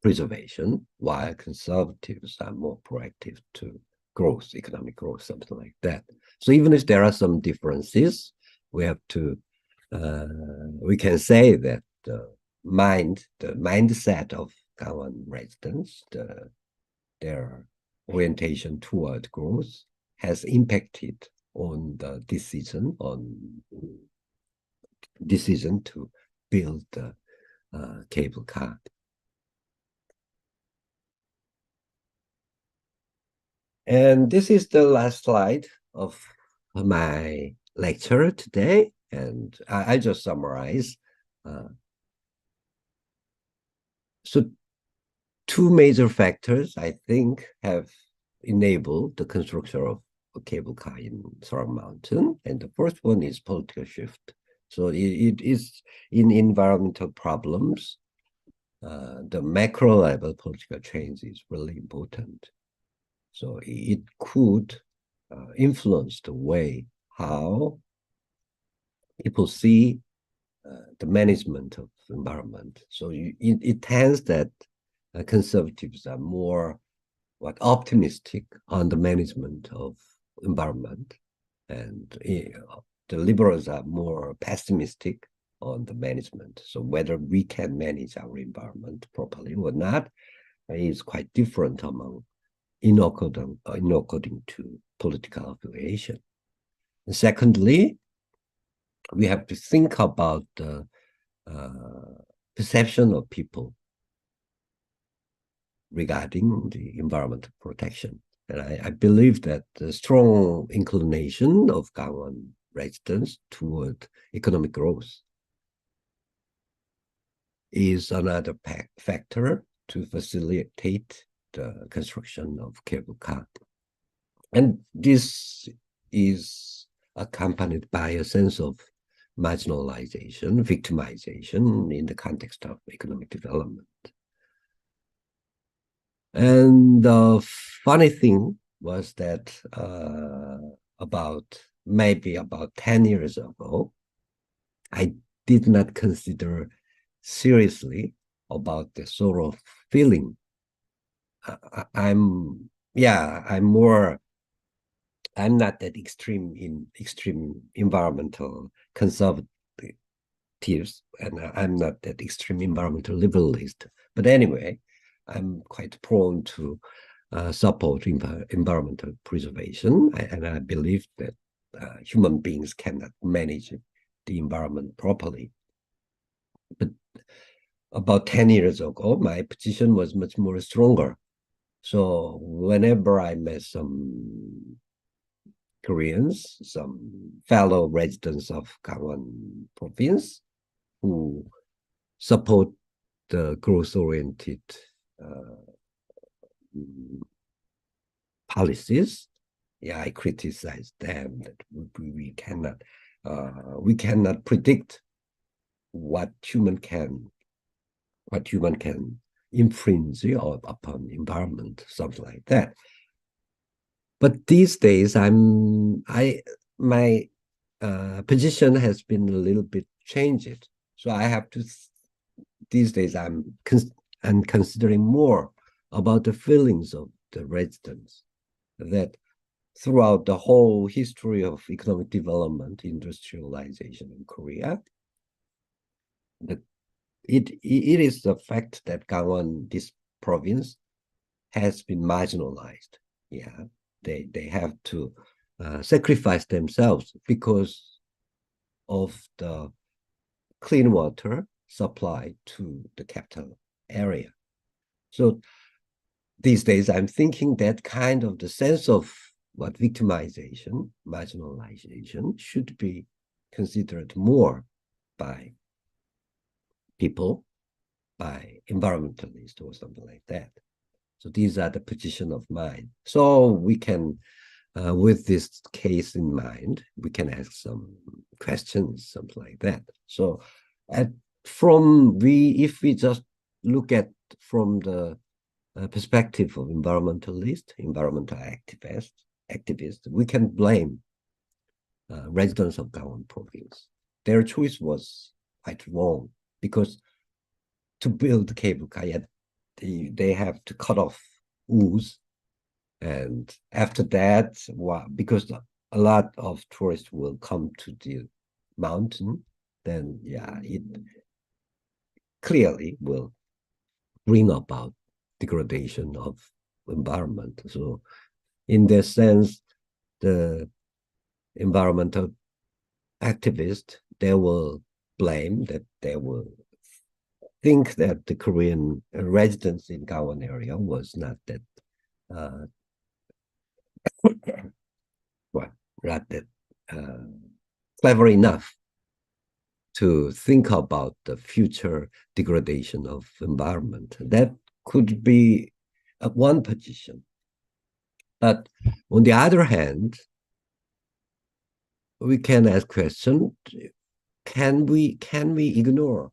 preservation, while conservatives are more proactive to growth, economic growth, something like that. So even if there are some differences, we have to, we can say that the mindset of Kangwon residents, their orientation toward growth has impacted on the decision to build the cable car. And this is the last slide of my lecture today, and I just summarize. So two major factors, I think, have enabled the construction of a cable car in Seoul Mountain. And the first one is political shift. So it is in environmental problems, the macro level political change is really important. So it could influence the way how people see the management of the environment. So it tends that conservatives are more optimistic on the management of environment, and the liberals are more pessimistic on the management. So whether we can manage our environment properly or not is quite different according to political affiliation. And secondly, we have to think about the perception of people regarding the environmental protection. And I believe that the strong inclination of Kangwon residents toward economic growth is another factor to facilitate the construction of cable car. And this is accompanied by a sense of marginalization, victimization in the context of economic development. And the funny thing was that maybe about 10 years ago, I did not consider seriously about the sort of feeling. I'm not that extreme environmental conservatives, and I'm not that extreme environmental liberalist. But anyway, I'm quite prone to support environmental preservation, and I believe that human beings cannot manage the environment properly. But about 10 years ago, my position was much more stronger. So whenever I met some Koreans, some fellow residents of Kangwon province who support the growth-oriented policies, I criticize them that we cannot predict what human can infringe upon environment, something like that. But these days, my position has been a little bit changed. So I have to. These days, I'm considering more about the feelings of the residents, that throughout the whole history of economic development, industrialization in Korea, it is the fact that Kangwon, this province, has been marginalized. They have to sacrifice themselves because of the clean water supply to the capital area. So these days, I'm thinking that kind of the sense of victimization, marginalization should be considered more by people, by environmentalists or something like that. So these are the position of mine. So we can, with this case in mind, we can ask some questions, something like that. So if we just look at from the perspective of environmentalist, environmental activists, we can blame residents of Kangwon province. Their choice was quite wrong because to build cable car, they have to cut off woods, and after that, because a lot of tourists will come to the mountain, then it clearly will bring about degradation of environment. So in that sense, the environmental activists, they will blame that, they will think that the Korean residents in Kangwon area was not that clever enough to think about the future degradation of environment. That could be one position. But on the other hand, we can ask question, can we ignore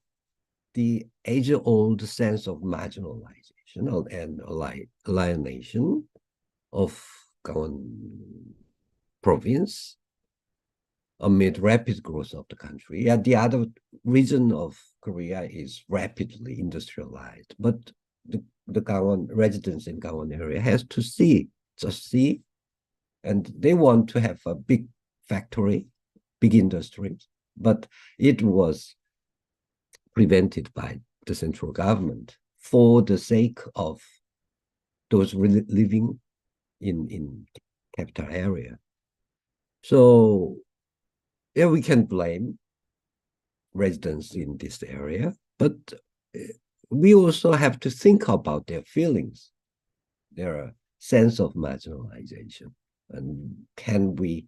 the age-old sense of marginalization and alienation of Kangwon province amid rapid growth of the country? The other region of Korea is rapidly industrialized, but the Kangwon residents in Kangwon area has to just see, and they want to have a big factory, big industry, but it was prevented by the central government for the sake of those living in capital area. So we can blame residents in this area, but we also have to think about their feelings, their sense of marginalization. And can we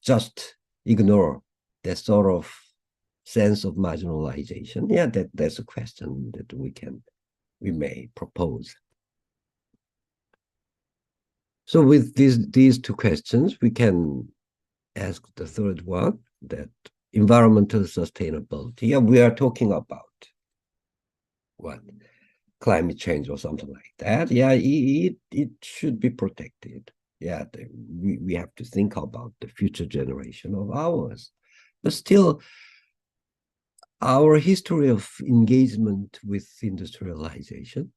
just ignore that sort of sense of marginalization? That's a question that we may propose. So with these two questions, we can ask the third one, that environmental sustainability. We are talking about what? Climate change or something like that. It should be protected. We have to think about the future generation of ours. But still, our history of engagement with industrialization,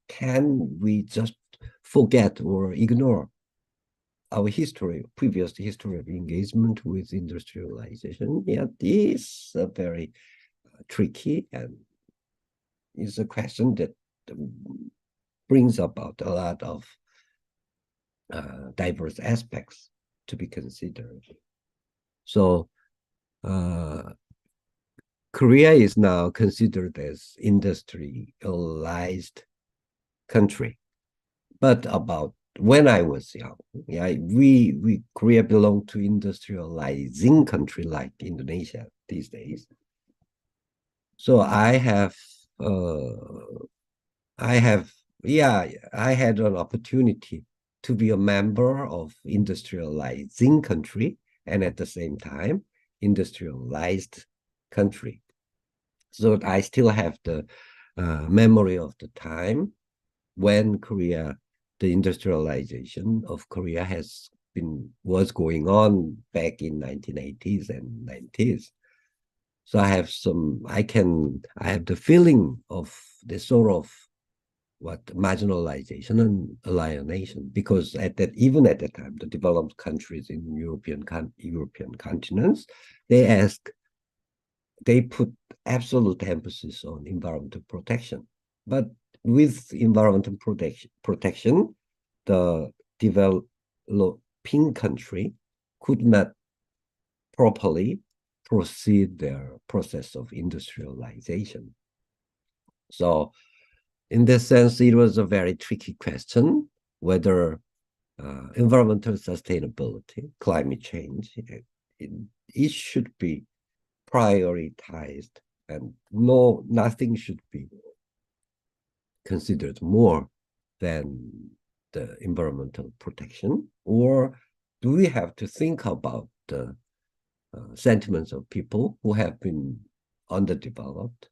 can we just forget or ignore our previous history of engagement with industrialization? This is very tricky, and is a question that brings about a lot of diverse aspects to be considered. So Korea is now considered as industrialized country, but about when I was young, Korea belonged to industrializing country like Indonesia these days. So I had an opportunity to be a member of industrializing country and at the same time industrialized country. So I still have the memory of the time when the industrialization of Korea was going on back in 1980s and 90s. So I have the feeling of the sort of marginalization and alienation, because even at that time, the developed countries in European continents, they put absolute emphasis on environmental protection. But with environmental protection, the developing country could not properly proceed their process of industrialization. So in this sense, it was a very tricky question, whether environmental sustainability, climate change, it should be prioritized, and nothing should be considered more than the environmental protection. Or do we have to think about the sentiments of people who have been underdeveloped,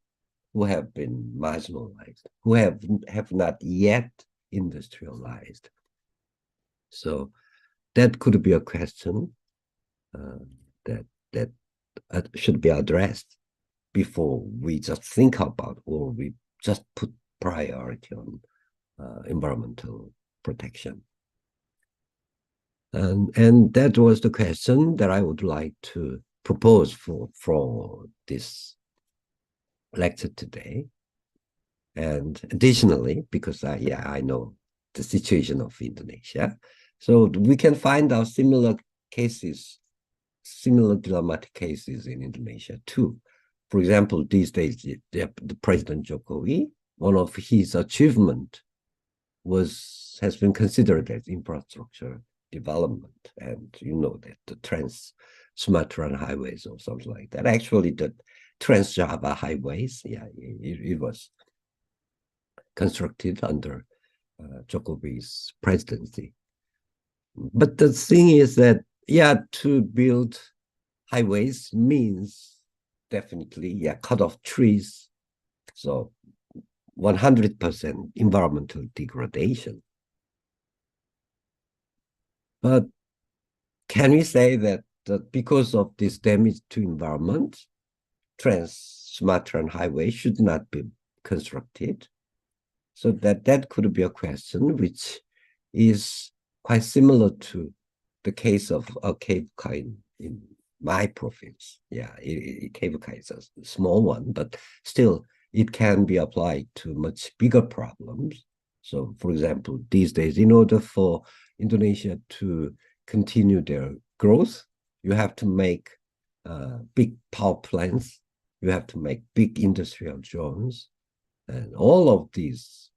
who have been marginalized, who have not yet industrialized. So that could be a question that should be addressed before we just think about, or we just put priority on environmental protection. And that was the question that I would like to propose for this lecture today. And additionally, because I know the situation of Indonesia, so we can find out similar cases, similar dramatic cases in Indonesia too. For example, these days, the President Jokowi, one of his achievement has been considered as infrastructure development, and you know that the Trans-Sumatran highways or something like that. Actually, the Trans-Java highways, it was constructed under Jokowi's presidency. But the thing is that, to build highways means definitely, cut off trees. So 100% environmental degradation. But can we say that because of this damage to environment, Trans-Sumatran highway should not be constructed? So that could be a question which is quite similar to the case of Kegiatan in my province. Kegiatan is a small one, but still it can be applied to much bigger problems. So, for example, these days, in order for Indonesia to continue their growth, you have to make big power plants, you have to make big industrial zones, and all of these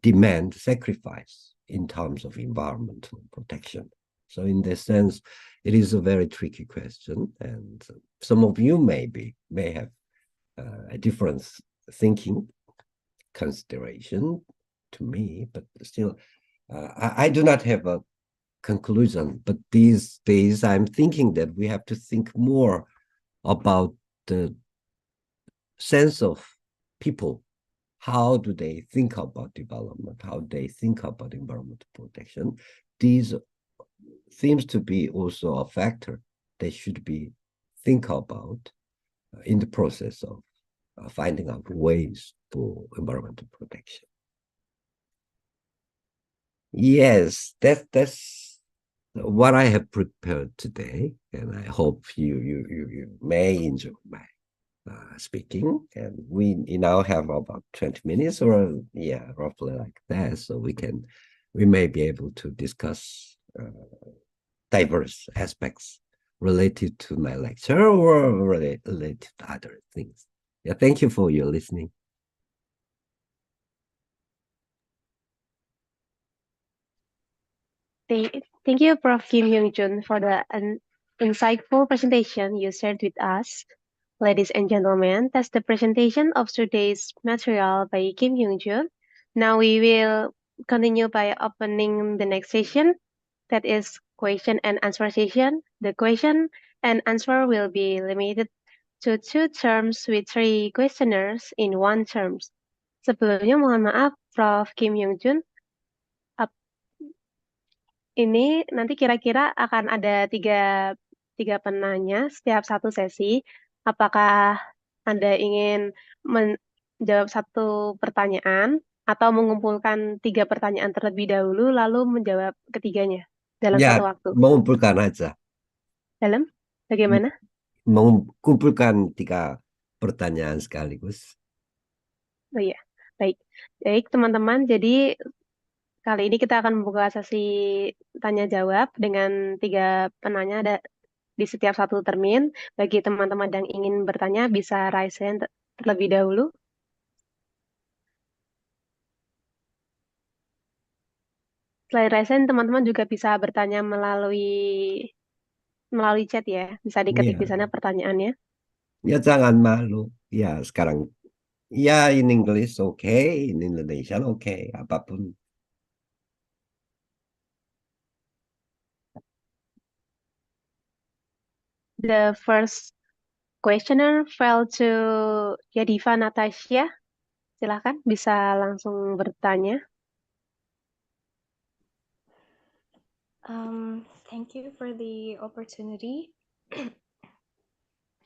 demand sacrifice in terms of environmental protection. So in this sense, it is a very tricky question, and some of you may have a different thinking consideration to me, but still, I do not have a conclusion. But these days, I'm thinking that we have to think more about the sense of people. How do they think about development? How do they think about environmental protection? These seems to be also a factor they should be think about in the process of finding out ways for environmental protection. Yes, that's what I have prepared today, and I hope you may enjoy my speaking. And we now have about 20 minutes, or roughly like that, so we may be able to discuss diverse aspects related to my lecture or related to other things. Thank you for your listening. Thank you, Prof. Kim Hyung-jun, for the insightful presentation you shared with us. Ladies and gentlemen, that's the presentation of today's material by Kim Hyung-jun. Now we will continue by opening the next session, that is question and answer session. The question and answer will be limited to 2 terms with 3 questioners in 1 term. Sebelumnya mohon maaf, Prof. Kim Hyung-jun. Ini nanti kira-kira akan ada tiga penanya setiap satu sesi. Apakah Anda ingin menjawab 1 pertanyaan atau mengumpulkan 3 pertanyaan terlebih dahulu lalu menjawab ketiganya dalam 1 waktu? Mengumpulkan aja. Bagaimana? Mengumpulkan 3 pertanyaan sekaligus. Oh iya, baik. Baik teman-teman, jadi kali ini kita akan membuka sesi tanya jawab dengan 3 penanya di setiap 1 termin. Bagi teman-teman yang ingin bertanya bisa raise hand terlebih dahulu. Selain raise hand, teman-teman juga bisa bertanya melalui chat ya. Bisa diketik di sana pertanyaannya. Jangan malu. Sekarang in English okay, in Indonesian okay, apapun. The first questioner fell to Yadiva Natasha. Silahkan, bisa langsung bertanya. Thank you for the opportunity.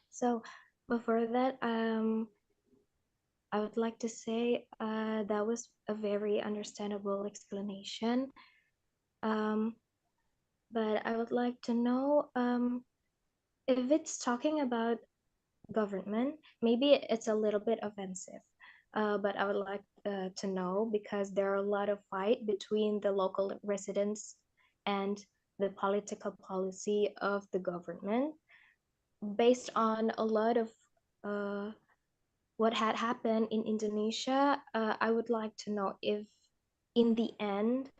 So before that, I would like to say that was a very understandable explanation. But I would like to know if it's talking about government, maybe it's a little bit offensive. But I would like to know, because there are a lot of fight between the local residents and the political policy of the government, based on a lot of what had happened in Indonesia. I would like to know if in the end,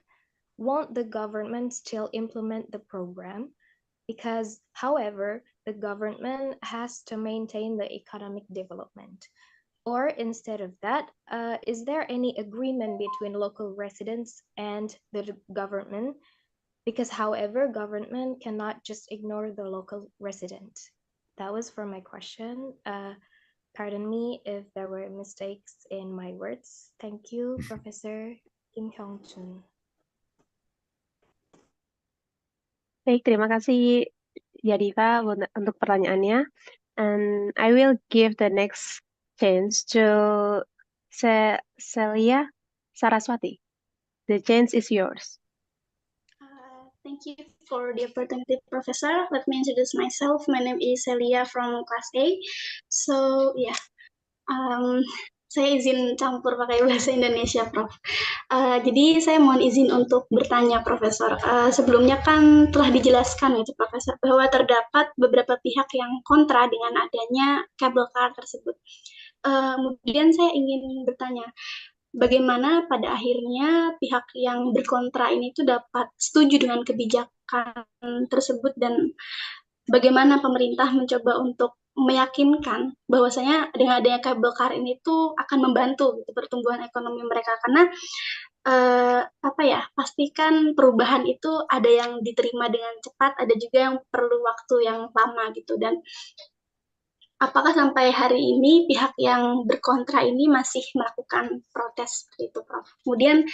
won't the government still implement the program? Because, however, the government has to maintain the economic development. Or instead of that, is there any agreement between local residents and the government? Because, however, government cannot just ignore the local resident. That was for my question. Pardon me if there were mistakes in my words. Thank you, Professor Kim Hyung-chun. Baik, terima kasih Yadiva untuk pertanyaannya. And I will give the next chance to Celia Saraswati. The chance is yours. Thank you for the opportunity, Professor. Let me introduce myself. My name is Celia from Class A. So, saya izin campur pakai bahasa Indonesia, Prof. Jadi saya mohon izin untuk bertanya, Profesor. Sebelumnya kan telah dijelaskan itu, Profesor, bahwa terdapat beberapa pihak yang kontra dengan adanya kabel car tersebut. Kemudian saya ingin bertanya, bagaimana pada akhirnya pihak yang berkontra ini tuh dapat setuju dengan kebijakan tersebut, dan bagaimana pemerintah mencoba untuk meyakinkan bahwasanya dengan adanya kabel car ini tuh akan membantu gitu, pertumbuhan ekonomi mereka, karena pastikan perubahan itu ada yang diterima dengan cepat, ada juga yang perlu waktu yang lama gitu. Dan apakah sampai hari ini pihak yang berkontra ini masih melakukan protes seperti itu, Prof? Kemudian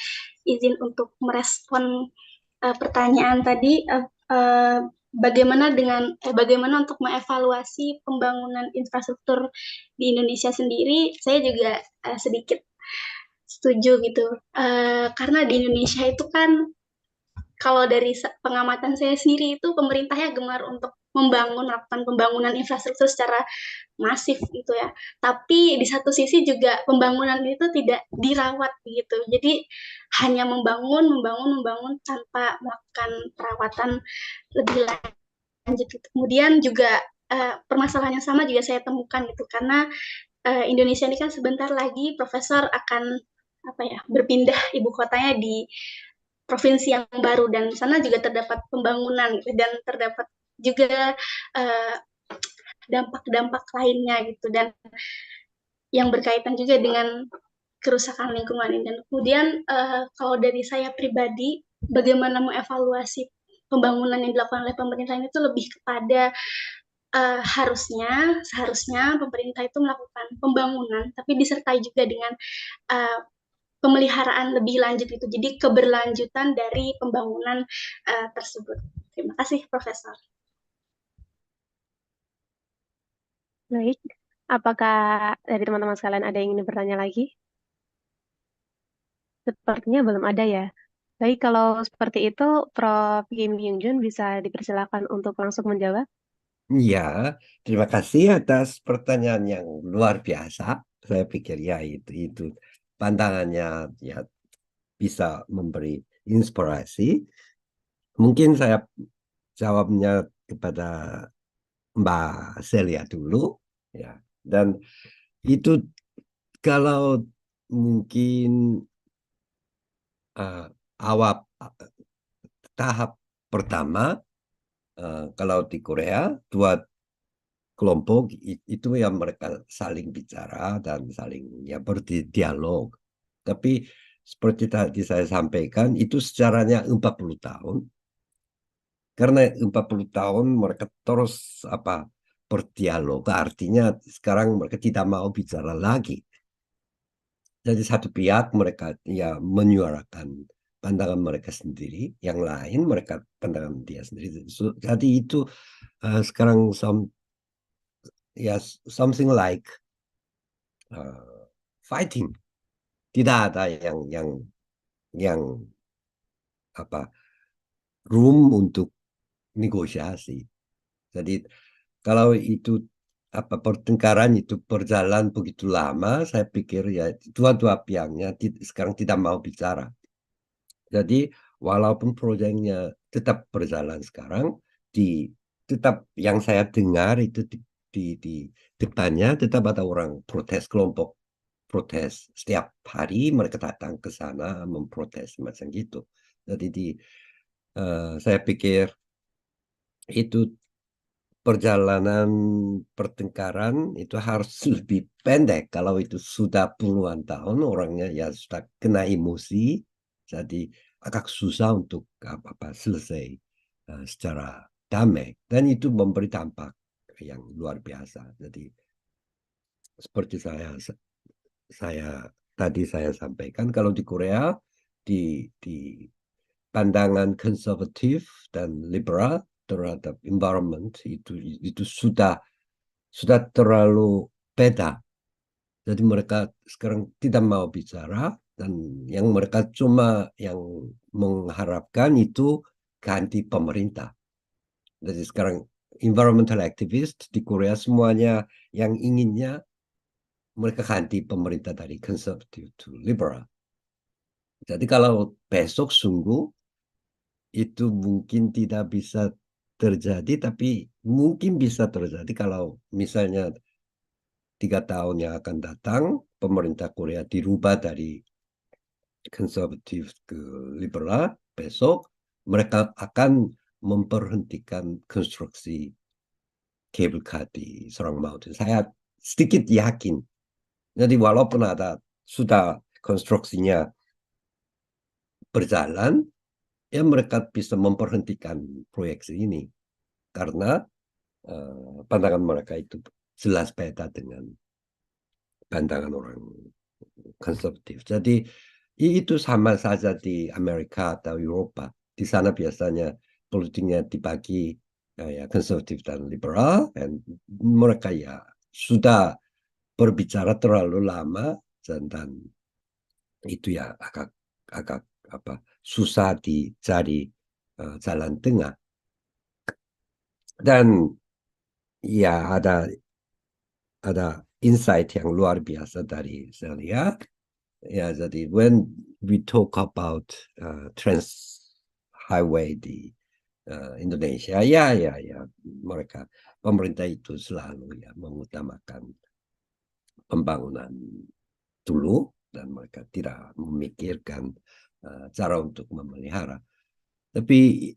izin untuk merespon pertanyaan tadi, bagaimana untuk mengevaluasi pembangunan infrastruktur di Indonesia sendiri? Saya juga sedikit setuju gitu, karena di Indonesia itu kan, kalau dari pengamatan saya sendiri itu pemerintahnya gemar untuk melakukan pembangunan infrastruktur secara masif gitu ya. Tapi di satu sisi juga pembangunan itu tidak dirawat gitu. Jadi hanya membangun tanpa melakukan perawatan lebih lanjut gitu. Kemudian juga permasalahan yang sama juga saya temukan gitu, karena Indonesia ini kan sebentar lagi Profesor akan berpindah ibu kotanya di provinsi yang baru, dan di sana juga terdapat pembangunan gitu, dan terdapat juga dampak-dampak lainnya gitu, dan yang berkaitan juga dengan kerusakan lingkungan ini. Dan kemudian kalau dari saya pribadi, bagaimana mengevaluasi pembangunan yang dilakukan oleh pemerintah ini itu lebih kepada seharusnya pemerintah itu melakukan pembangunan, tapi disertai juga dengan pemeliharaan lebih lanjut itu. Jadi keberlanjutan dari pembangunan tersebut. Terima kasih, Profesor. Baik, apakah dari teman-teman sekalian ada yang ingin bertanya lagi? Sepertinya belum ada ya. Baik, kalau seperti itu, Prof. Kim Hyung-jun bisa dipersilakan untuk langsung menjawab. Ya, terima kasih atas pertanyaan yang luar biasa. Saya pikir ya itu pandangannya ya bisa memberi inspirasi. Mungkin saya jawabnya kepada Mbak Celia dulu ya. Dan itu kalau mungkin tahap pertama, kalau di Korea dua kelompok itu yang mereka saling bicara dan saling berdialog. Tapi seperti tadi saya sampaikan, itu sejarahnya 40 tahun. Karena 40 tahun mereka terus berdialog, artinya sekarang mereka tidak mau bicara lagi. Jadi satu pihak mereka ya menyuarakan pandangan mereka sendiri, yang lain mereka pandangan dia sendiri. Jadi itu sekarang something like fighting. Tidak ada yang room untuk negosiasi. Jadi kalau itu pertengkaran itu berjalan begitu lama, saya pikir ya dua-dua pihaknya sekarang tidak mau bicara. Jadi walaupun proyeknya tetap berjalan sekarang, tetap yang saya dengar itu di depannya tetap ada orang protes, kelompok protes. Setiap hari mereka datang ke sana memprotes macam gitu. Jadi saya pikir itu perjalanan pertengkaran itu harus lebih pendek. Kalau itu sudah puluhan tahun, orangnya ya sudah kena emosi, jadi agak susah untuk selesai secara damai. Dan itu memberi dampak yang luar biasa. Jadi seperti tadi saya sampaikan, kalau di Korea di pandangan konservatif dan liberal terhadap environment itu sudah terlalu beda. Jadi mereka sekarang tidak mau bicara, dan yang mereka cuma yang mengharapkan itu ganti pemerintah. Jadi sekarang environmental activist di Korea semuanya yang inginnya mereka ganti pemerintah dari konservatif to liberal. Jadi kalau besok sungguh itu mungkin tidak bisa terjadi, tapi mungkin bisa terjadi kalau misalnya 3 tahun yang akan datang pemerintah Korea dirubah dari konservatif ke liberal. Besok mereka akan memberhentikan konstruksi kabel car di Serang Mountain. Saya sedikit yakin. Jadi walaupun sudah konstruksinya berjalan, ya mereka bisa memberhentikan proyek ini karena pandangan mereka itu jelas beda dengan pandangan orang konservatif. Jadi itu sama saja di Amerika atau Eropa. Di sana biasanya politiknya dibagi ya konservatif dan liberal, dan mereka ya sudah berbicara terlalu lama, dan itu ya agak susah dicari jalan tengah. Dan ya ada insight yang luar biasa dari saya. Ya, jadi when we talk about trans highway di Indonesia, ya mereka pemerintah itu selalu ya mengutamakan pembangunan dulu, dan mereka tidak memikirkan cara untuk memelihara. Tapi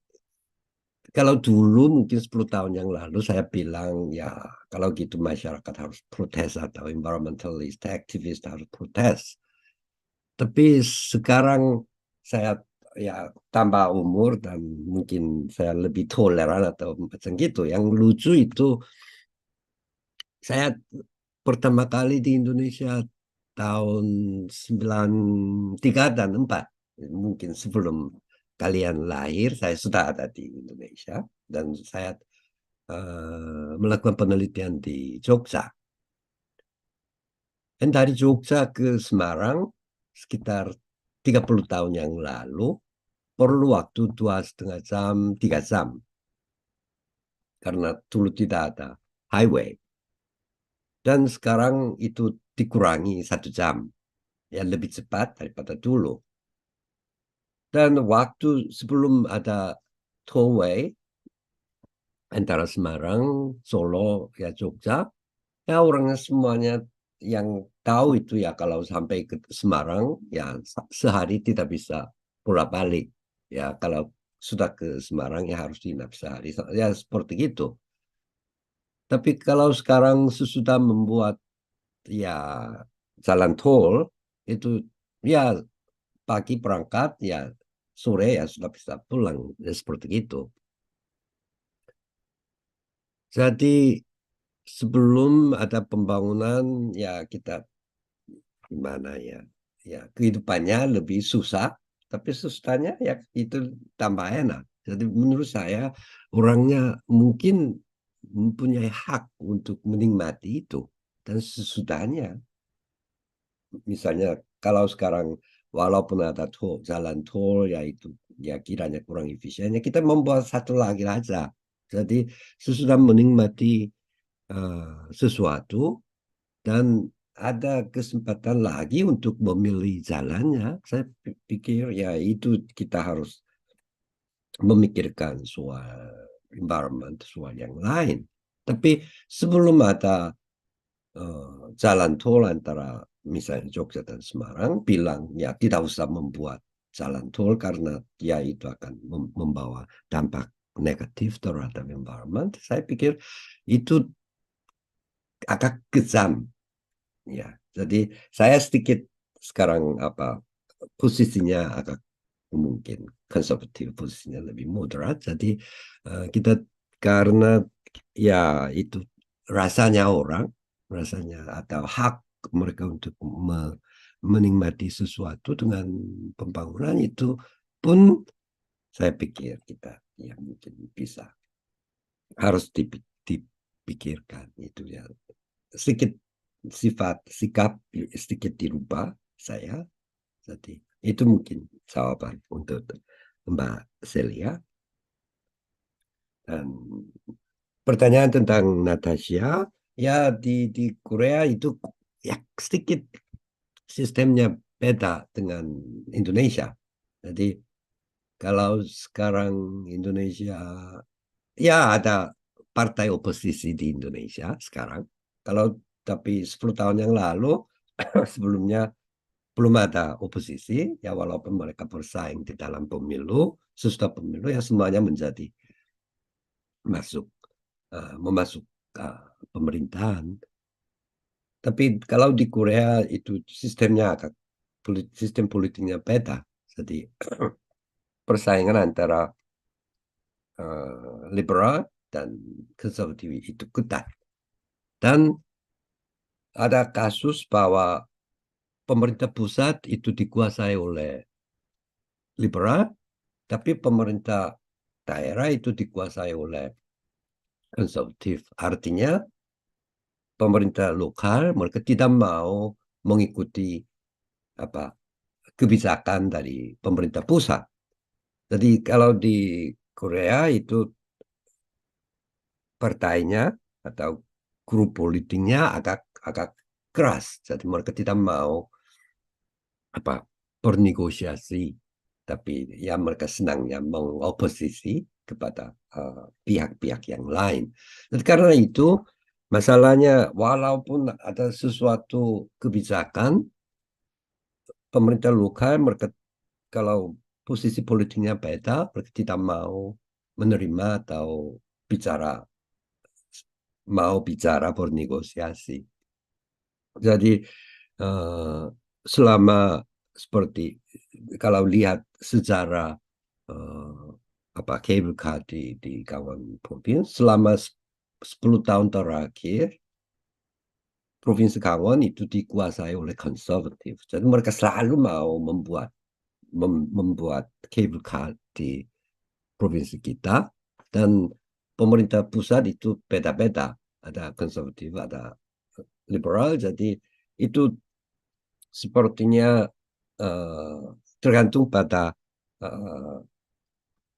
kalau dulu mungkin 10 tahun yang lalu saya bilang ya kalau gitu masyarakat harus protes atau environmentalist, activist harus protes. Tapi sekarang saya ya tambah umur dan mungkin saya lebih toleran atau macam gitu. Yang lucu itu saya pertama kali di Indonesia tahun 93 dan 4. Mungkin sebelum kalian lahir saya sudah ada di Indonesia, dan saya melakukan penelitian di Jogja. Dan dari Jogja ke Semarang sekitar 30 tahun yang lalu perlu waktu 2,5 jam, 3 jam. Karena dulu tidak ada highway. Dan sekarang itu dikurangi 1 jam. Ya lebih cepat daripada dulu. Dan waktu sebelum ada tollway antara Semarang, Solo, ya Jogja, ya orangnya semuanya yang tahu itu ya kalau sampai ke Semarang ya sehari tidak bisa bolak-balik. Ya kalau sudah ke Semarang ya harus dinap sehari. Ya seperti itu. Tapi kalau sekarang sesudah membuat ya jalan tol itu ya pagi berangkat ya sore ya sudah bisa pulang, ya seperti itu. Jadi sebelum ada pembangunan ya kita gimana ya, kehidupannya lebih susah, tapi susahnya ya itu tambah enak. Jadi menurut saya orangnya mungkin mempunyai hak untuk menikmati itu, dan sesudahnya misalnya kalau sekarang walaupun ada jalan tol yaitu ya kiranya kurang efisien, ya kita membuat satu lagi aja. Jadi sesudah menikmati sesuatu dan ada kesempatan lagi untuk memilih jalannya, saya pikir ya itu kita harus memikirkan soal environment, soal yang lain. Tapi sebelum ada jalan tol antara misalnya Jogja dan Semarang, bilang ya tidak usah membuat jalan tol karena ya itu akan membawa dampak negatif terhadap environment. Saya pikir itu agak kejam. Ya, jadi saya sedikit sekarang posisinya agak mungkin konservatif, posisinya lebih moderat. Jadi kita karena ya itu rasanya atau hak mereka untuk menikmati sesuatu dengan pembangunan itu pun saya pikir kita ya mungkin bisa harus dipikirkan itu ya sedikit sikap sedikit dirubah saya. Jadi itu mungkin jawaban untuk Mbak Celia. Dan pertanyaan tentang Natasha, ya di Korea itu ya sedikit sistemnya beda dengan Indonesia. Jadi kalau sekarang Indonesia ya ada partai oposisi di Indonesia sekarang. Kalau tapi 10 tahun yang lalu sebelumnya belum ada oposisi, ya walaupun mereka bersaing di dalam pemilu, sesudah pemilu ya semuanya menjadi memasuk pemerintahan. Tapi kalau di Korea itu sistemnya sistem politiknya beda. Jadi persaingan antara liberal dan konservatif itu ketat. Dan ada kasus bahwa pemerintah pusat itu dikuasai oleh liberal, tapi pemerintah daerah itu dikuasai oleh konservatif. Artinya pemerintah lokal mereka tidak mau mengikuti kebijakan dari pemerintah pusat. Jadi kalau di Korea itu partainya atau grup politiknya agak keras. Jadi mereka tidak mau bernegosiasi, tapi ya mereka senangnya mengoposisi kepada pihak-pihak yang lain. Dan karena itu masalahnya walaupun ada sesuatu kebijakan pemerintah lokal mereka kalau posisi politiknya beda mereka tidak mau menerima atau mau bicara bernegosiasi. Jadi selama seperti kalau lihat sejarah cable car di Kangwon provinsi selama 10 tahun terakhir provinsi Kangwon itu dikuasai oleh konservatif. Jadi mereka selalu mau membuat cable car di provinsi kita, dan pemerintah pusat itu beda-beda, ada konservatif, ada liberal. Jadi itu sepertinya tergantung pada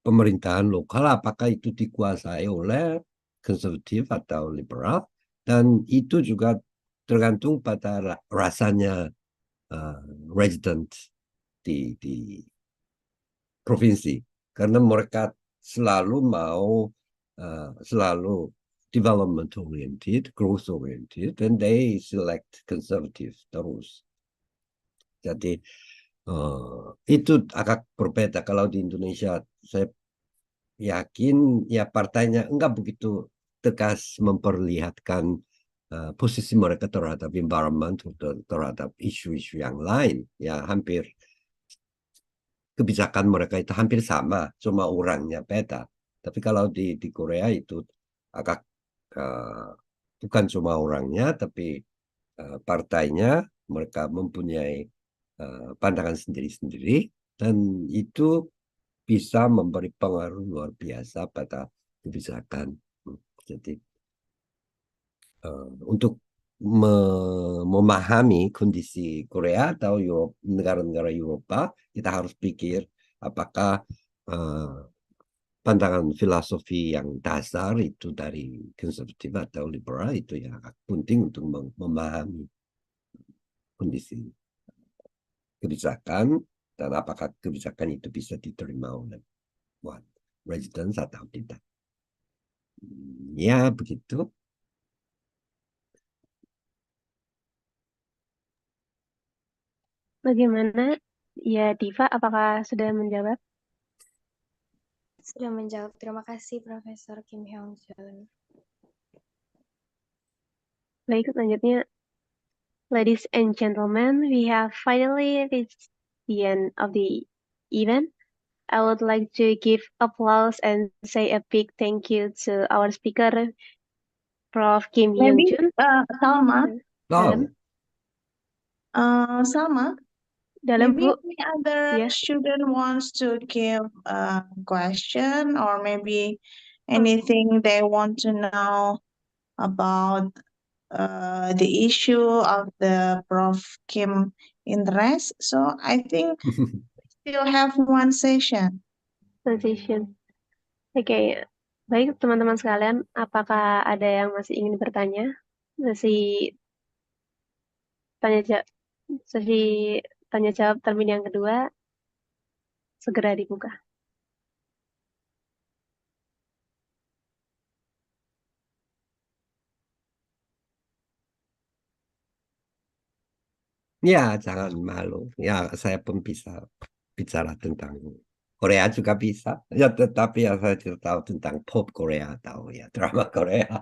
pemerintahan lokal apakah itu dikuasai oleh konservatif atau liberal, dan itu juga tergantung pada rasanya resident di provinsi, karena mereka selalu mau selalu development oriented, growth oriented, and they select conservative terus. Jadi itu agak berbeda. Kalau di Indonesia saya yakin ya partainya enggak begitu tegas memperlihatkan posisi mereka terhadap environment, terhadap isu-isu yang lain. Ya hampir kebijakan mereka itu hampir sama, cuma orangnya beda. Tapi kalau di Korea itu agak bukan cuma orangnya, tapi partainya, mereka mempunyai pandangan sendiri-sendiri, dan itu bisa memberi pengaruh luar biasa pada kebijakan. Jadi untuk memahami kondisi Korea atau negara-negara Eropa, kita harus pikir apakah pandangan filosofi yang dasar itu dari konservatif atau liberal itu yang penting untuk memahami kondisi kebijakan dan apakah kebijakan itu bisa diterima oleh residents atau tidak. Ya, begitu. Bagaimana ya Diva, apakah sudah menjawab? Sudah menjawab. Terima kasih Profesor Kim Hyung Jun. Baik, selanjutnya, ladies and gentlemen, we have finally reached the end of the event. I would like to give applause and say a big thank you to our speaker, Prof. Kim Hyung Maybe Jun. Salma, Dalam, Salma, dalam maybe Bu. any other Yeah. student wants to give a question or maybe anything they want to know about the issue of the Prof. Kim interest. So I think we still have one session. Transition. Oke, baik teman-teman sekalian, apakah ada yang masih ingin bertanya? Masih sesi tanya jawab termin yang kedua segera dibuka. Ya, jangan malu. Ya, saya pun bisa bicara tentang Korea juga bisa. Ya, tetapi ya saya tidak tahu tentang pop Korea atau ya drama Korea.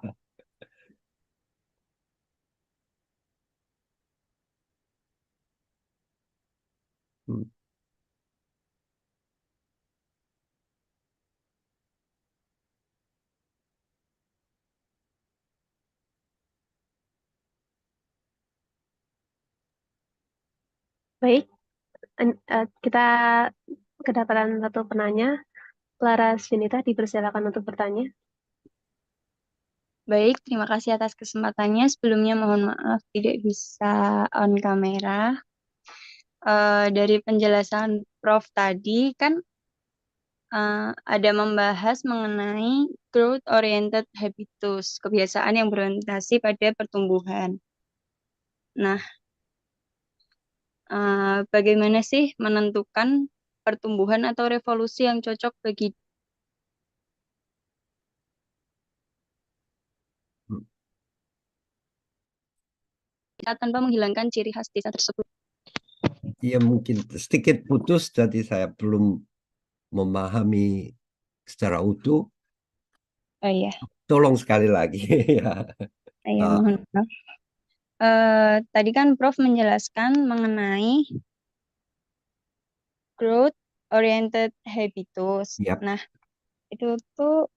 Baik, kita kedapatan satu penanya. Clara Sinita, dipersilakan untuk bertanya. Baik, terima kasih atas kesempatannya. Sebelumnya mohon maaf tidak bisa on kamera. Dari penjelasan Prof tadi kan ada membahas mengenai growth oriented habitus, kebiasaan yang berorientasi pada pertumbuhan. Nah, bagaimana sih menentukan pertumbuhan atau revolusi yang cocok bagi kita tanpa menghilangkan ciri khas desa tersebut? Ya, mungkin sedikit putus, jadi saya belum memahami secara utuh. Oh iya. Tolong sekali lagi. Iya, mohon maaf. Tadi kan Prof menjelaskan mengenai growth oriented habitus. Yap. Nah, itu tuh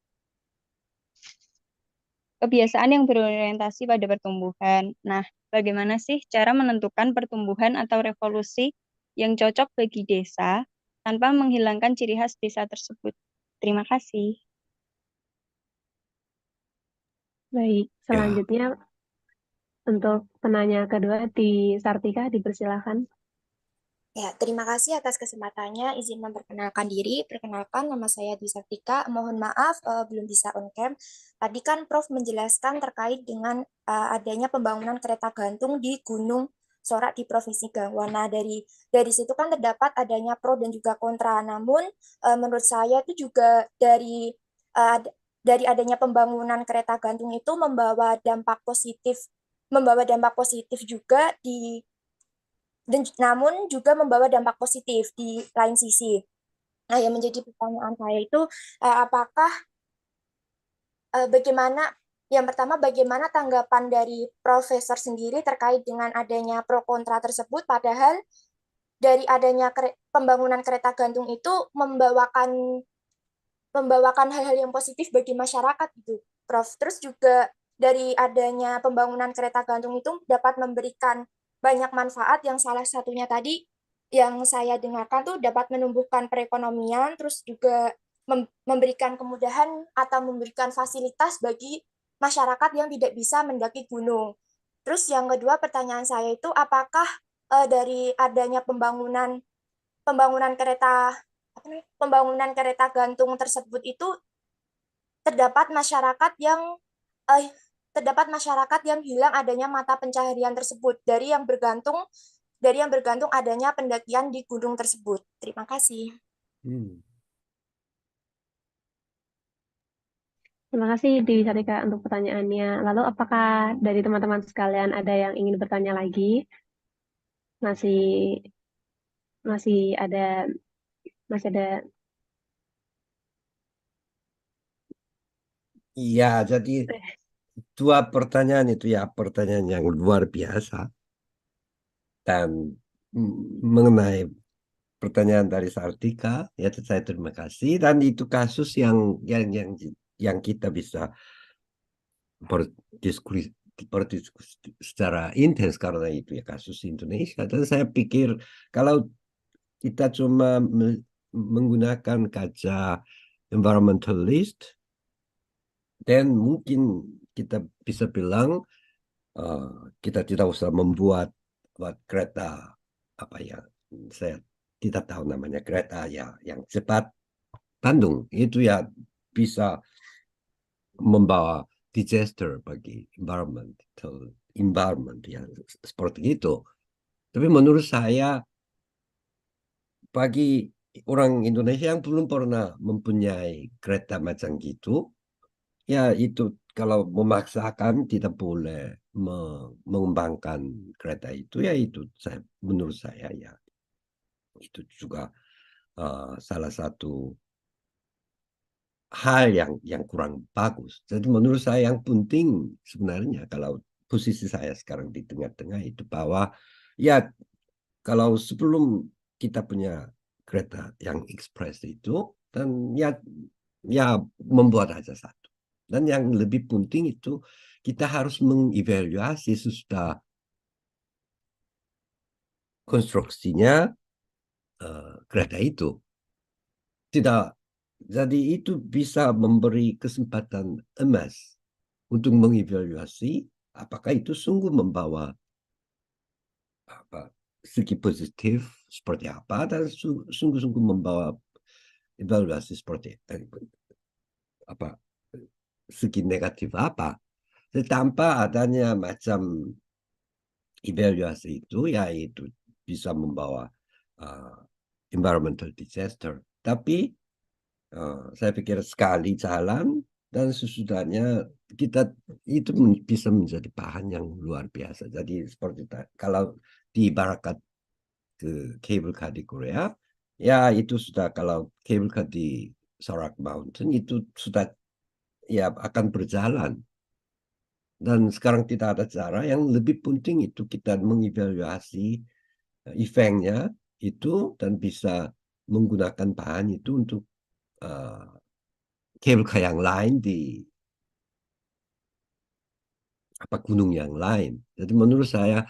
kebiasaan yang berorientasi pada pertumbuhan. Nah, bagaimana sih cara menentukan pertumbuhan atau revolusi yang cocok bagi desa tanpa menghilangkan ciri khas desa tersebut? Terima kasih. Baik, selanjutnya untuk penanya kedua di Sartika, dipersilakan. Ya, terima kasih atas kesempatannya. Izin memperkenalkan diri. Perkenalkan, nama saya Dwi Sartika. Mohon maaf belum bisa on cam. Tadi kan Prof menjelaskan terkait dengan adanya pembangunan kereta gantung di Gunung Sorak di Provinsi Kangwon. Nah, dari situ kan terdapat adanya pro dan juga kontra. Namun menurut saya itu juga dari adanya pembangunan kereta gantung itu membawa dampak positif juga namun juga membawa dampak positif di lain sisi. Nah, yang menjadi pertanyaan saya itu apakah bagaimana tanggapan dari profesor sendiri terkait dengan adanya pro kontra tersebut, padahal dari adanya pembangunan kereta gantung itu membawakan hal-hal yang positif bagi masyarakat gitu, Prof. Terus juga dari adanya pembangunan kereta gantung itu dapat memberikan banyak manfaat, yang salah satunya tadi yang saya dengarkan tuh dapat menumbuhkan perekonomian, terus juga memberikan kemudahan atau memberikan fasilitas bagi masyarakat yang tidak bisa mendaki gunung. Terus yang kedua, pertanyaan saya itu apakah dari adanya pembangunan kereta gantung tersebut itu terdapat masyarakat yang hilang adanya mata pencaharian tersebut dari yang bergantung adanya pendakian di gunung tersebut. Terima kasih. Terima kasih Dewi Sartika untuk pertanyaannya. Lalu apakah dari teman-teman sekalian ada yang ingin bertanya lagi? Masih ada Iya, jadi dua pertanyaan itu ya pertanyaan yang luar biasa. Dan mengenai pertanyaan dari Sartika, ya saya terima kasih. Dan itu kasus yang kita bisa berdiskusi secara intens karena itu ya kasus Indonesia. Dan saya pikir kalau kita cuma menggunakan kaca environmentalist, dan mungkin kita bisa bilang kita tidak usah membuat kereta apa ya, saya tidak tahu namanya, kereta ya yang cepat Bandung itu ya bisa membawa disaster bagi environment ya seperti itu. Tapi menurut saya bagi orang Indonesia yang belum pernah mempunyai kereta macam gitu, ya itu kalau memaksakan tidak boleh mengembangkan kereta itu, ya itu menurut saya ya itu juga salah satu hal yang kurang bagus. Jadi menurut saya yang penting sebenarnya kalau posisi saya sekarang di tengah-tengah itu bahwa ya kalau sebelum kita punya kereta yang ekspres itu, dan ya membuat aja satu. Dan yang lebih penting itu kita harus mengevaluasi sesudah konstruksinya kereta itu. Tidak, jadi itu bisa memberi kesempatan emas untuk mengevaluasi apakah itu sungguh membawa segi positif seperti apa, dan sungguh-sungguh membawa evaluasi seperti apa, segi negatif apa. Tanpa adanya macam evaluasi itu, ya itu bisa membawa environmental disaster. Tapi saya pikir sekali jalan dan sesudahnya kita itu bisa menjadi bahan yang luar biasa. Jadi seperti kalau diibaratkan ke cable car di Korea, ya itu sudah, kalau cable car di Sorak Mountain itu sudah ya akan berjalan. Dan sekarang tidak ada cara, yang lebih penting itu kita mengevaluasi eventnya itu dan bisa menggunakan bahan itu untuk cable car yang lain di gunung yang lain. Jadi menurut saya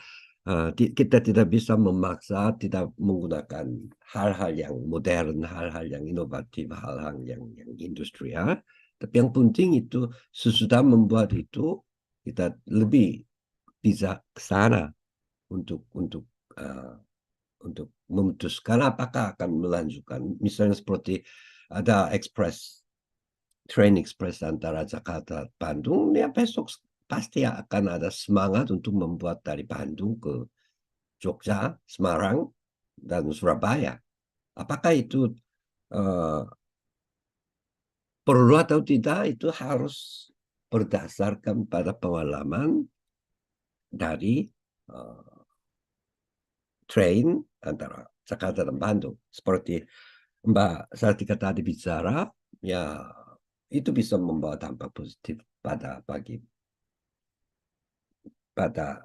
kita tidak bisa memaksa, tidak menggunakan hal-hal yang modern, hal-hal yang inovatif, hal-hal yang industrial. Tapi yang penting itu sesudah membuat itu kita lebih bisa ke sana untuk memutuskan apakah akan melanjutkan. Misalnya seperti ada train express antara Jakarta Bandung, ya besok pasti akan ada semangat untuk membuat dari Bandung ke Jogja, Semarang, dan Surabaya. Apakah itu perlu atau tidak, itu harus berdasarkan pada pengalaman dari train antara Jakarta dan Bandung. Seperti Mbak Sartika tadi bicara, ya itu bisa membawa dampak positif pada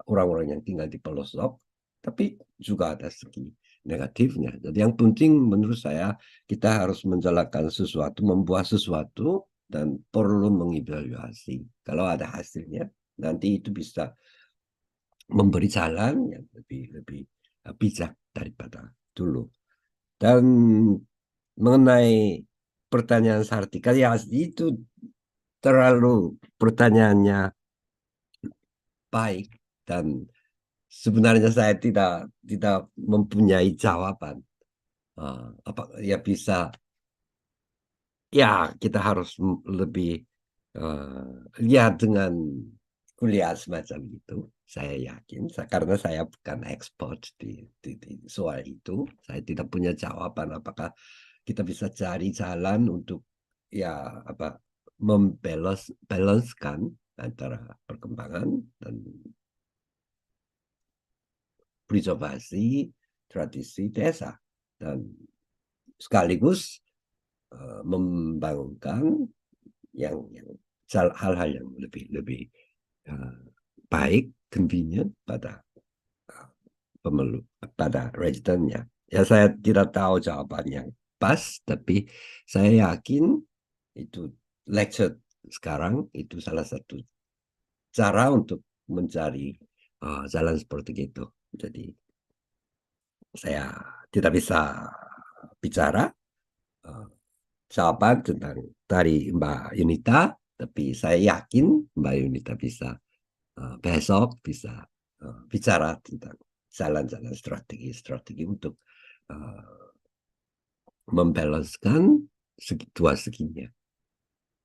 orang-orang yang tinggal di pelosok, tapi juga ada segi negatifnya. Jadi yang penting menurut saya kita harus menjalankan sesuatu, membuat sesuatu dan perlu mengevaluasi. Kalau ada hasilnya, nanti itu bisa memberi jalan yang lebih bijak daripada dulu. Dan mengenai pertanyaan Sartika, ya itu terlalu pertanyaannya baik dan sebenarnya saya tidak mempunyai jawaban. Ya bisa, ya kita harus lebih lihat dengan kuliah semacam itu. Saya yakin, karena saya bukan expert di soal itu, saya tidak punya jawaban apakah kita bisa cari jalan untuk ya membalancekan antara perkembangan dan preservasi tradisi desa dan sekaligus membangunkan hal-hal yang lebih baik, convenient pada residennya. Ya saya tidak tahu jawaban yang pas, tapi saya yakin itu lecture sekarang itu salah satu cara untuk mencari jalan seperti itu. Jadi saya tidak bisa bicara jawaban tentang dari Mbak Yunita, tapi saya yakin Mbak Yunita bisa besok bisa bicara tentang jalan-jalan strategi untuk membalancekan dua seginya.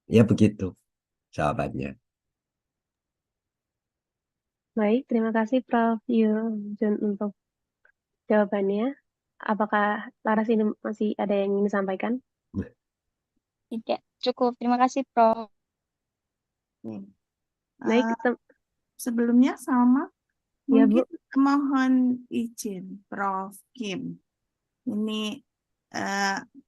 Ya begitu jawabannya. Baik, terima kasih Prof. Hyung untuk jawabannya. Apakah Laras ini masih ada yang ingin disampaikan? Tidak, cukup. Terima kasih, Prof. Baik, Sebelumnya sama, ya Bu. mungkin mohon izin Prof. Kim. Ini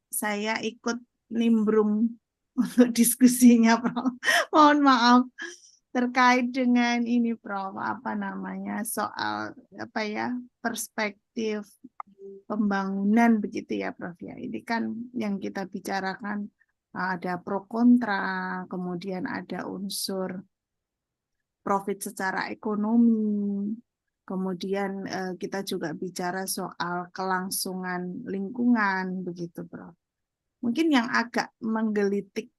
saya ikut nimbrung untuk diskusinya, Prof. Mohon maaf terkait dengan ini, Prof. Apa namanya, soal perspektif pembangunan begitu ya, Prof. Ya. Ini kan yang kita bicarakan ada pro kontra, kemudian ada unsur profit secara ekonomi, kemudian kita juga bicara soal kelangsungan lingkungan begitu, Prof. Mungkin yang agak menggelitik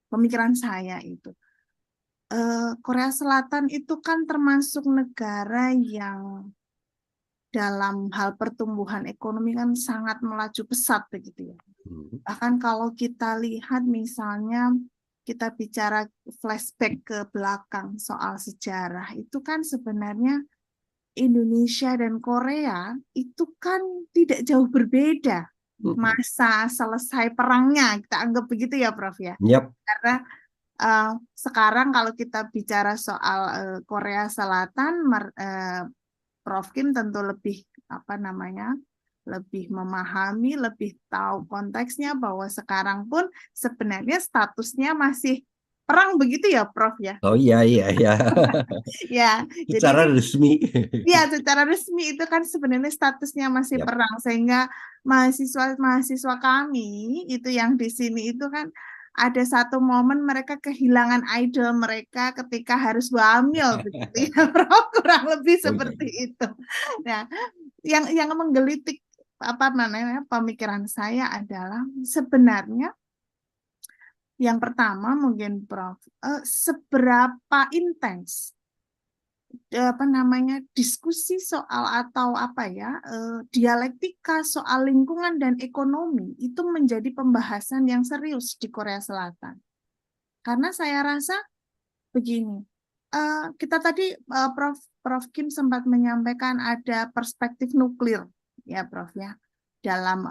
pemikiran saya itu Korea Selatan itu kan termasuk negara yang dalam hal pertumbuhan ekonomi kan sangat melaju pesat begitu ya. Bahkan kalau kita lihat misalnya kita bicara flashback ke belakang soal sejarah, itu kan sebenarnya Indonesia dan Korea itu kan tidak jauh berbeda masa selesai perangnya, kita anggap begitu ya Prof ya. Yep. Karena sekarang kalau kita bicara soal Korea Selatan, Prof Kim tentu lebih lebih memahami, lebih tahu konteksnya bahwa sekarang pun sebenarnya statusnya masih perang begitu ya, Prof ya? Oh iya. Ya, secara jadi resmi. Ya, secara resmi itu kan sebenarnya statusnya masih Yap. perang, sehingga mahasiswa kami itu yang di sini itu kan ada satu momen mereka kehilangan idol mereka ketika harus hamil begitu ya, Prof. Kurang lebih seperti itu. Nah, yang menggelitik pemikiran saya adalah sebenarnya yang pertama mungkin Prof, seberapa intens diskusi soal atau dialektika soal lingkungan dan ekonomi itu menjadi pembahasan yang serius di Korea Selatan. Karena saya rasa begini, kita tadi Prof Kim sempat menyampaikan ada perspektif nuklir ya Prof ya dalam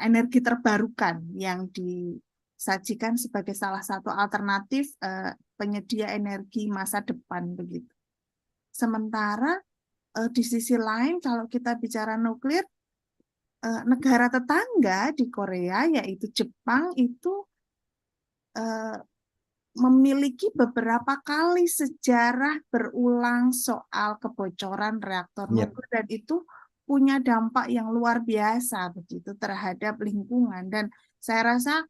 energi terbarukan yang disajikan sebagai salah satu alternatif penyedia energi masa depan begitu. Sementara di sisi lain kalau kita bicara nuklir, negara tetangga di Korea yaitu Jepang itu memiliki beberapa kali sejarah berulang soal kebocoran reaktor nuklir dan itu punya dampak yang luar biasa begitu terhadap lingkungan. Dan saya rasa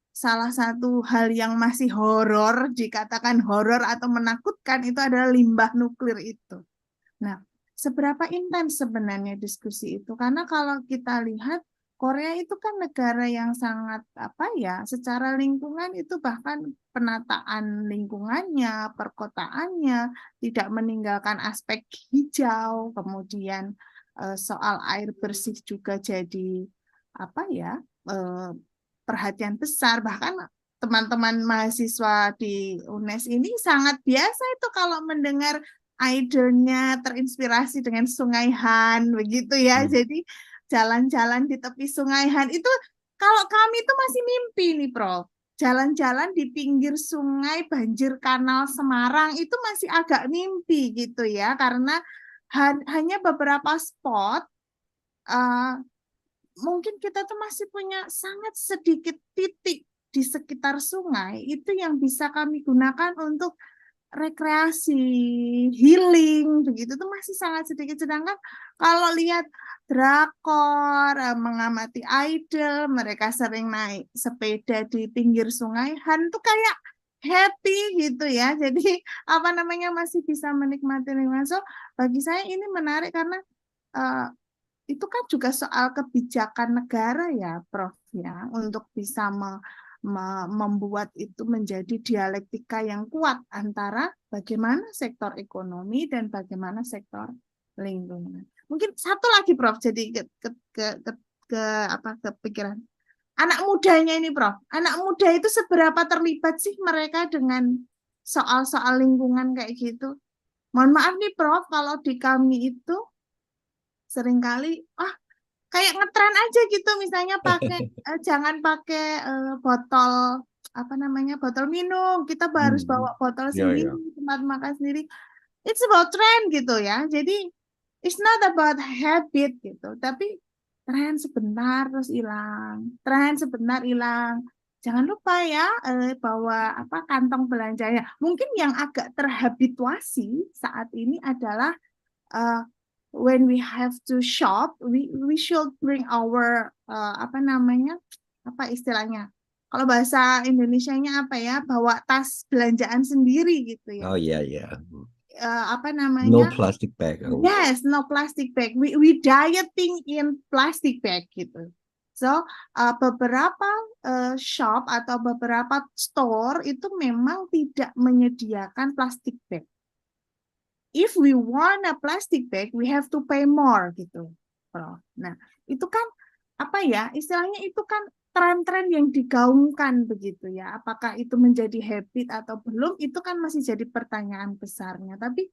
salah satu hal yang masih horor, dikatakan horor atau menakutkan, itu adalah limbah nuklir itu. Nah, seberapa intens sebenarnya diskusi itu? Karena kalau kita lihat Korea itu kan negara yang sangat secara lingkungan itu bahkan penataan lingkungannya, perkotaannya tidak meninggalkan aspek hijau, kemudian soal air bersih juga jadi perhatian besar. Bahkan teman-teman mahasiswa di UNES ini sangat biasa itu kalau mendengar idolnya terinspirasi dengan Sungai Han, begitu ya. Jadi jalan-jalan di tepi Sungai Han itu kalau kami itu masih mimpi nih, Prof. Jalan-jalan di pinggir sungai banjir kanal Semarang itu masih agak mimpi gitu ya, karena hanya beberapa spot. Mungkin kita tuh masih punya sangat sedikit titik di sekitar sungai itu yang bisa kami gunakan untuk rekreasi, healing, begitu tuh masih sangat sedikit. Sedangkan kalau lihat drakor, mengamati idol, mereka sering naik sepeda di pinggir sungai Han tuh kayak happy gitu ya. Jadi masih bisa menikmati lingkungan. So bagi saya ini menarik karena itu kan juga soal kebijakan negara ya, Prof ya, untuk bisa membuat itu menjadi dialektika yang kuat antara bagaimana sektor ekonomi dan bagaimana sektor lingkungan. Mungkin satu lagi, Prof. Jadi kepikiran anak mudanya ini, Prof. Anak muda itu seberapa terlibat sih mereka dengan soal-soal lingkungan kayak gitu? Mohon maaf nih, Prof. Kalau di kami itu seringkali kayak ngetren aja gitu, misalnya pakai jangan pakai botol botol minum, kita harus bawa botol sendiri, tempat makan sendiri. It's about trend gitu ya. Jadi it's not about habit gitu, tapi tren sebentar terus hilang, tren sebentar hilang. Jangan lupa ya bawa kantong belanjanya. Mungkin yang agak terhabituasi saat ini adalah when we have to shop, we should bring our istilahnya? Kalau bahasa Indonesianya bawa tas belanjaan sendiri gitu ya. Oh iya iya. No plastic bag. Yes, no plastic bag. We dieting in plastic bag gitu. So beberapa shop atau beberapa store itu memang tidak menyediakan plastic bag. If we want a plastic bag, we have to pay more gitu, Prof. Nah, itu kan istilahnya itu kan tren-tren yang digaungkan begitu ya. Apakah itu menjadi habit atau belum, itu kan masih jadi pertanyaan besarnya. Tapi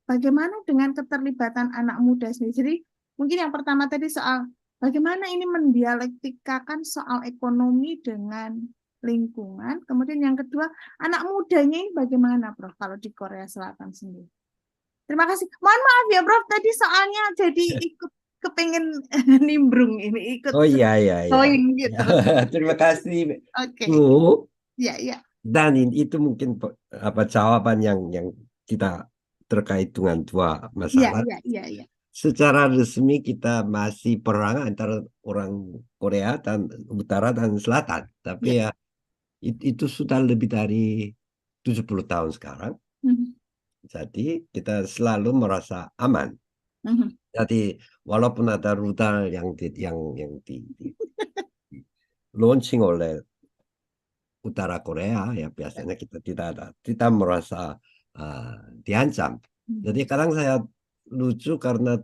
bagaimana dengan keterlibatan anak muda sendiri? Jadi mungkin yang pertama tadi soal bagaimana ini mendialektikakan soal ekonomi dengan lingkungan. Kemudian yang kedua, anak mudanya ini bagaimana, Prof, kalau di Korea Selatan sendiri? Terima kasih. Mohon maaf ya, Prof. Tadi soalnya jadi ikut kepengen nimbrung ini, ikut iya. gitu. Terima kasih, Oke. Bu. Ya. Dan itu mungkin jawaban yang kita terkait dengan dua masalah. Iya. Secara resmi kita masih perang antara orang Korea dan Utara dan Selatan. Tapi ya itu sudah lebih dari 70 tahun sekarang. Jadi kita selalu merasa aman. Jadi walaupun ada rudal yang di launching oleh Utara Korea, ya biasanya kita tidak merasa diancam. Jadi kadang saya lucu karena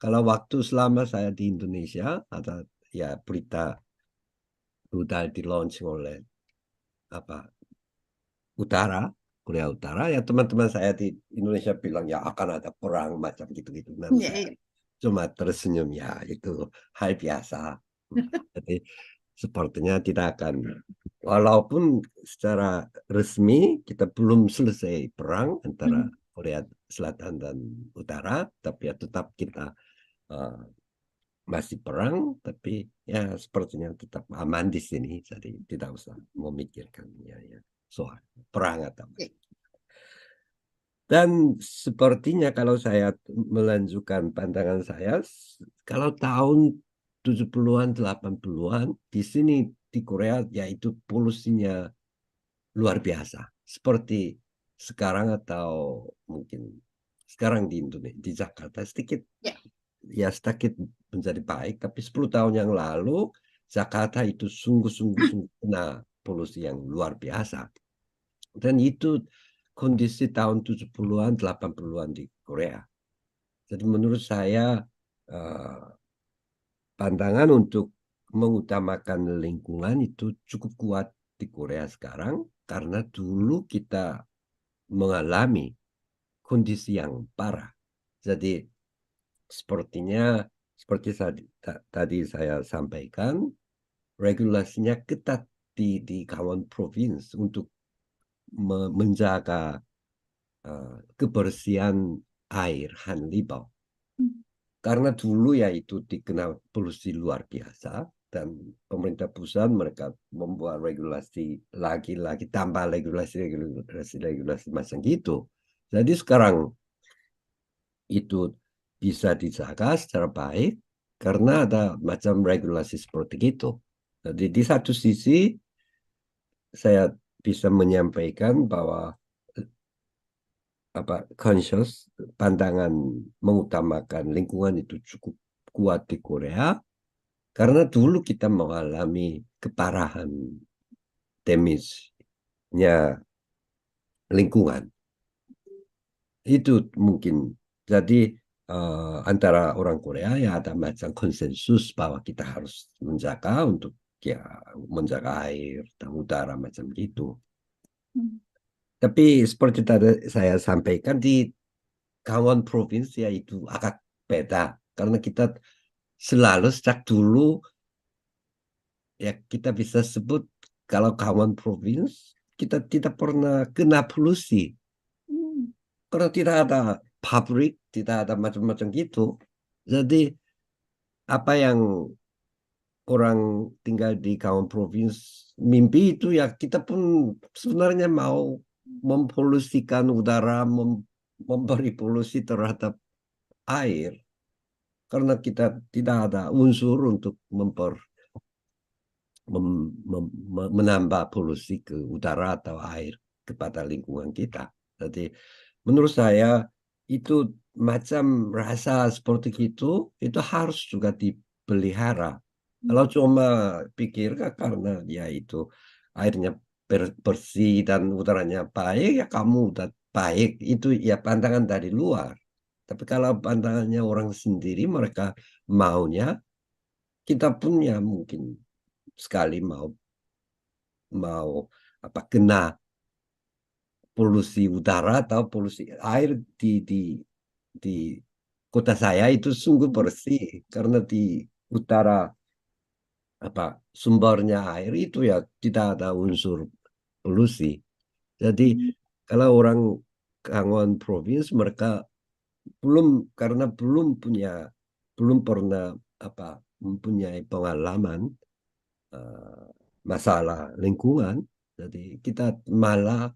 kalau waktu selama saya di Indonesia ada ya berita rudal di launching oleh Korea Utara, ya teman-teman saya di Indonesia bilang ya akan ada perang macam gitu-gitu. Dan saya cuma tersenyum, ya itu hal biasa. Jadi sepertinya tidak akan, walaupun secara resmi kita belum selesai perang antara Korea Selatan dan Utara, tapi ya tetap kita masih perang, tapi ya sepertinya tetap aman di sini, jadi tidak usah memikirkan soal perang atau Dan sepertinya kalau saya melanjutkan pandangan saya, kalau tahun 70-an, 80-an, di sini di Korea yaitu polusinya luar biasa. Seperti sekarang atau mungkin sekarang di Indonesia, di Jakarta sedikit sedikit menjadi baik, tapi 10 tahun yang lalu Jakarta itu sungguh-sungguh kena polusi yang luar biasa. Dan itu kondisi tahun 70-an, 80-an di Korea. Jadi menurut saya pandangan untuk mengutamakan lingkungan itu cukup kuat di Korea sekarang karena dulu kita mengalami kondisi yang parah. Jadi sepertinya seperti tadi saya sampaikan, regulasinya ketat di Kangwon Province untuk menjaga kebersihan air Han Libau. Karena dulu ya itu dikenal polusi luar biasa dan pemerintah pusat mereka membuat regulasi lagi tambah regulasi macam gitu. Jadi sekarang itu bisa dijaga secara baik karena ada macam regulasi seperti itu. Jadi di satu sisi saya bisa menyampaikan bahwa conscious pandangan mengutamakan lingkungan itu cukup kuat di Korea karena dulu kita mengalami keparahan damage-nya lingkungan. Itu mungkin jadi antara orang Korea ya ada macam konsensus bahwa kita harus menjaga untuk ya menjaga air dan udara macam gitu. Tapi seperti tadi saya sampaikan di Kangwon provinsi ya itu agak beda karena kita selalu sejak dulu ya kita bisa sebut kalau Kangwon provinsi kita tidak pernah kena polusi karena tidak ada pabrik, tidak ada macam-macam gitu. Jadi apa yang orang tinggal di Kangwon provinsi mimpi itu ya kita pun sebenarnya mau mempolusikan udara, memberi polusi terhadap air karena kita tidak ada unsur untuk menambah polusi ke udara atau air kepada lingkungan kita. Jadi menurut saya itu macam rasa seperti itu harus juga dipelihara. Kalau cuma pikir karena ya itu airnya bersih dan udaranya baik ya kamu udah baik itu ya pandangan dari luar. Tapi kalau pandangannya orang sendiri mereka maunya kita punya mungkin sekali mau kena polusi udara atau polusi air di kota saya itu sungguh bersih karena di utara sumbernya air itu ya tidak ada unsur polusi. Jadi kalau orang Kangwon Province mereka karena belum pernah mempunyai pengalaman masalah lingkungan, jadi kita malah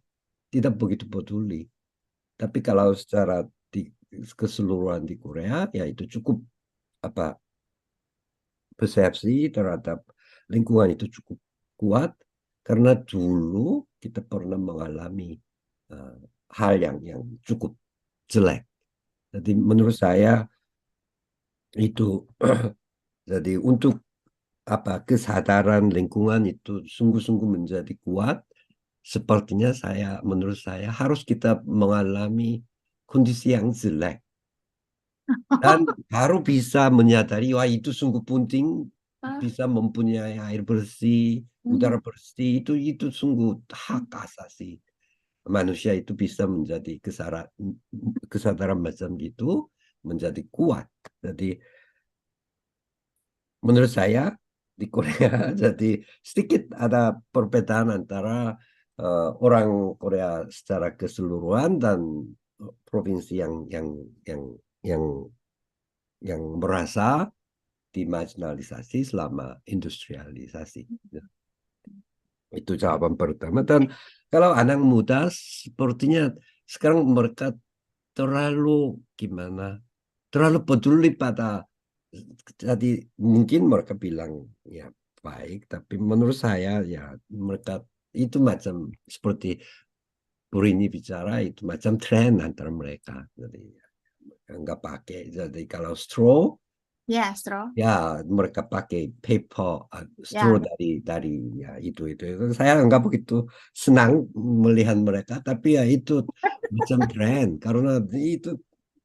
tidak begitu peduli. Tapi kalau secara keseluruhan di Korea, ya itu cukup persepsi terhadap lingkungan itu cukup kuat karena dulu kita pernah mengalami hal yang cukup jelek. Jadi menurut saya itu jadi untuk kesadaran lingkungan itu sungguh-sungguh menjadi kuat. Sepertinya menurut saya harus kita mengalami kondisi yang jelek dan baru bisa menyadari wah itu sungguh penting bisa mempunyai air bersih, udara bersih itu sungguh hak asasi manusia itu bisa menjadi kesadaran macam itu menjadi kuat. Jadi menurut saya di Korea jadi sedikit ada perbedaan antara orang Korea secara keseluruhan dan provinsi yang merasa dimarginalisasi selama industrialisasi. Itu jawaban pertama. Dan kalau anak muda sepertinya sekarang mereka terlalu gimana? Terlalu peduli pada, jadi mungkin mereka bilang ya baik, tapi menurut saya ya mereka itu macam seperti Burini bicara itu macam tren antara mereka. Jadi nggak pakai. Jadi kalau straw, Ya, straw. ya mereka pakai paper straw Ya. dari ya itu. Saya nggak begitu senang melihat mereka, tapi ya itu macam tren karena itu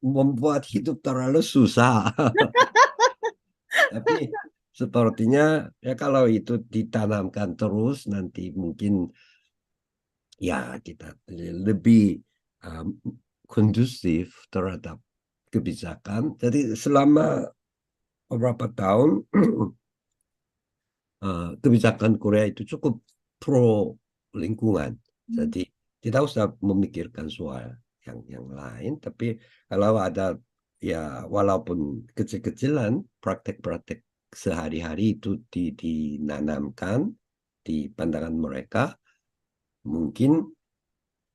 membuat hidup terlalu susah. Tapi sepertinya ya kalau itu ditanamkan terus nanti mungkin ya kita lebih kondusif terhadap kebijakan. Jadi selama beberapa tahun kebijakan Korea itu cukup pro lingkungan. Jadi tidak usah memikirkan soal yang lain, tapi kalau ada ya walaupun kecil-kecilan praktek-praktek sehari-hari itu dinanamkan di pandangan mereka, mungkin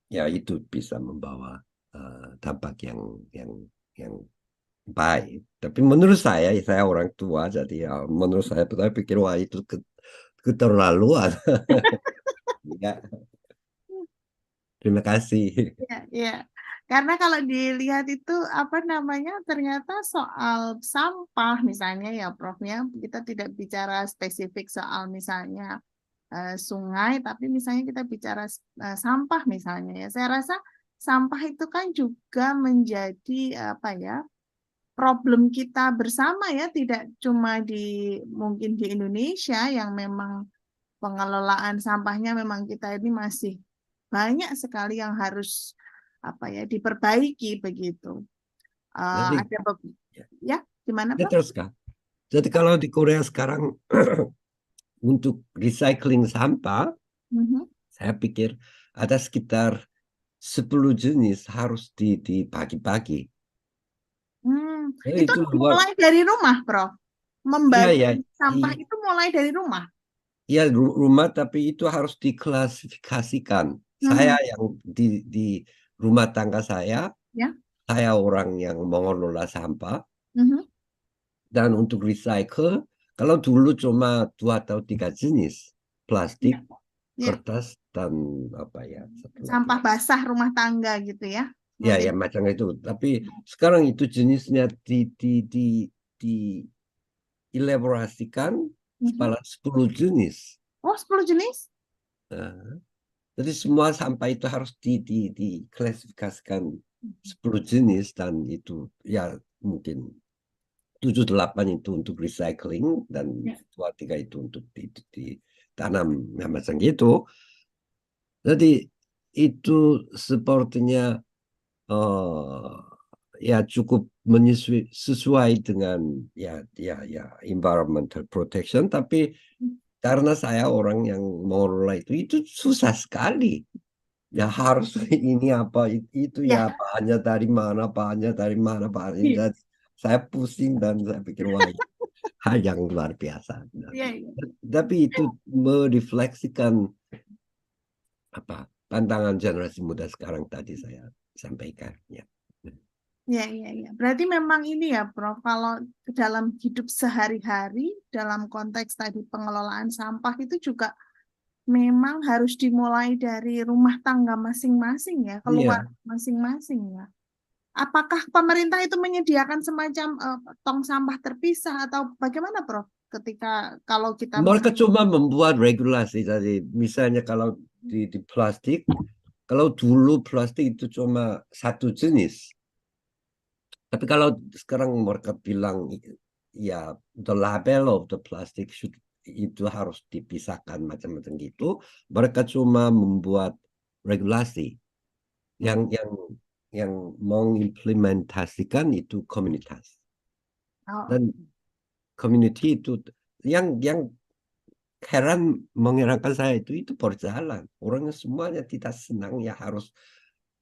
ya itu bisa membawa dampak yang baik. Tapi menurut saya orang tua, jadi ya menurut saya pikir wah itu keterlaluan. Ya, terima kasih. Ya, ya. Karena kalau dilihat itu apa namanya ternyata soal sampah misalnya ya Prof ya, kita tidak bicara spesifik soal misalnya sungai, tapi misalnya kita bicara sampah misalnya ya. Saya rasa sampah itu kan juga menjadi apa ya problem kita bersama ya, tidak cuma mungkin di Indonesia yang memang pengelolaan sampahnya memang kita ini masih banyak sekali yang harus apa ya diperbaiki begitu. Jadi Ada ya gimana ya Prof? terus Kak. Jadi kalau di Korea sekarang untuk recycling sampah, Mhm. saya pikir ada sekitar 10 jenis harus dibagi-bagi. Itu Itu luar. mulai dari rumah, Prof. Ya, Membagi sampah itu mulai dari rumah. ya rumah, tapi itu harus diklasifikasikan. Saya yang di rumah tangga saya Ya. orang yang mengelola sampah. Mhm. Dan untuk recycle, kalau dulu cuma 2 atau 3 jenis, plastik, Ya. kertas, dan apa ya, satu lagi. Sampah basah rumah tangga gitu ya. Ya, Mungkin. ya macam itu. Tapi sekarang itu jenisnya dielaborasikan kepala 10 jenis. Oh, 10 jenis? Jadi semua sampah itu harus diklasifikasikan 10 jenis, dan itu ya mungkin 7-8 itu untuk recycling dan 2-3 itu untuk ditanam macam gitu. Jadi itu sepertinya ya cukup sesuai dengan ya environmental protection, tapi karena saya orang yang mengelola itu susah sekali. Ya harus ini apa itu ya bahannya dari mana, jadi saya pusing dan saya pikir wah hal yang luar biasa. Tapi itu merefleksikan apa pandangan generasi muda sekarang tadi saya sampaikan ya. Ya. Berarti memang ini ya, Prof. Kalau dalam hidup sehari-hari, dalam konteks tadi pengelolaan sampah itu juga memang harus dimulai dari rumah tangga masing-masing ya, keluar masing-masing ya. Apakah pemerintah itu menyediakan semacam tong sampah terpisah atau bagaimana, Prof? Ketika kalau kita Mereka cuma membuat regulasi, jadi misalnya kalau di plastik, kalau dulu plastik itu cuma satu jenis. Tapi kalau sekarang mereka bilang ya the label of the plastic itu harus dipisahkan macam-macam gitu. Mereka cuma membuat regulasi yang mengimplementasikan itu komunitas. Dan community itu yang mengherankan saya itu berjalan. Orangnya semuanya tidak senang ya harus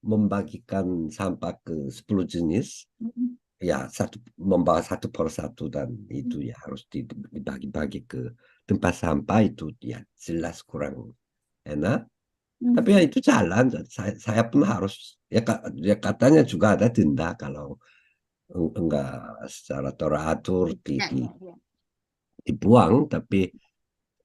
membagikan sampah ke 10 jenis. Ya membawa satu persatu, dan itu ya harus dibagi-bagi ke tempat sampah, itu ya jelas kurang enak. Tapi ya itu jalan. Saya pun harus ya katanya juga ada denda kalau enggak secara teratur dibuang, tapi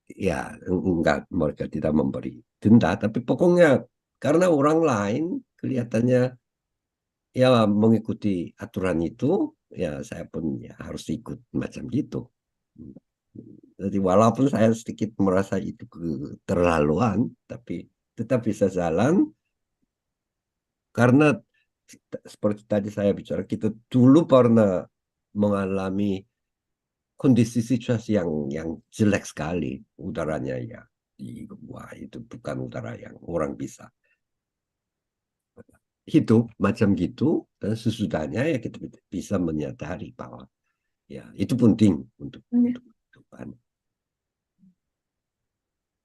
ya enggak, mereka tidak memberi denda, tapi pokoknya karena orang lain kelihatannya ya mengikuti aturan itu, ya saya pun ya harus ikut macam gitu. Jadi walaupun saya sedikit merasa itu keterlaluan, tapi tetap bisa jalan karena seperti tadi saya bicara, kita dulu pernah mengalami kondisi situasi yang jelek sekali, udaranya ya wah itu bukan udara yang orang bisa hidup macam gitu, dan sesudahnya ya kita bisa menyadari bahwa ya itu penting untuk kehidupan.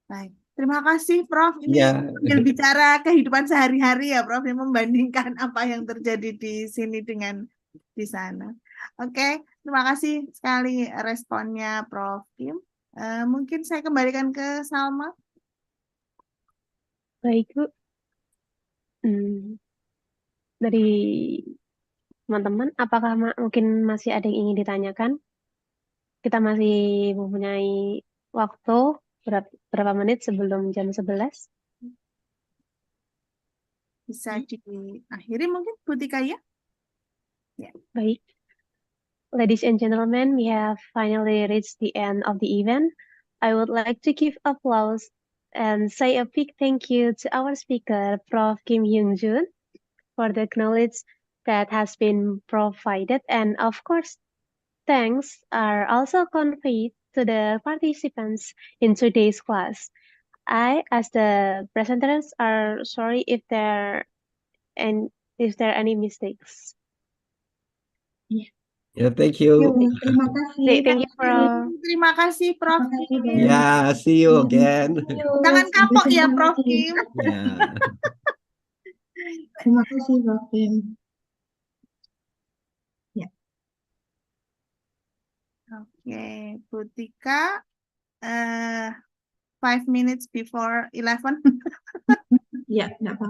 Baik, terima kasih Prof. Ini Ya. sambil bicara kehidupan sehari-hari ya Prof, yang membandingkan apa yang terjadi di sini dengan di sana. Oke, terima kasih sekali responnya Prof. Kim. Mungkin saya kembalikan ke Salma. Baik, Bu. Dari teman-teman, apakah mungkin masih ada yang ingin ditanyakan? Kita masih mempunyai waktu berapa menit sebelum jam 11? Bisa diakhiri mungkin, Bu Tika ya? Baik. Ladies and gentlemen, we have finally reached the end of the event. I would like to give applause and say a big thank you to our speaker, Prof. Kim Hyung Jun, for the knowledge that has been provided. And of course, thanks are also conveyed to the participants in today's class. I, as the presenters, are sorry if there are any mistakes. Ya, thank you. Terima kasih. Thank you, Prof. Terima kasih Prof. Kim. Ya, see you again. Jangan kapok ya Prof. Kim. Ya. Terima kasih Prof. Kim. Ya. Oke, Bu Tika, 5 minutes before 11. Ya, enggak apa-apa.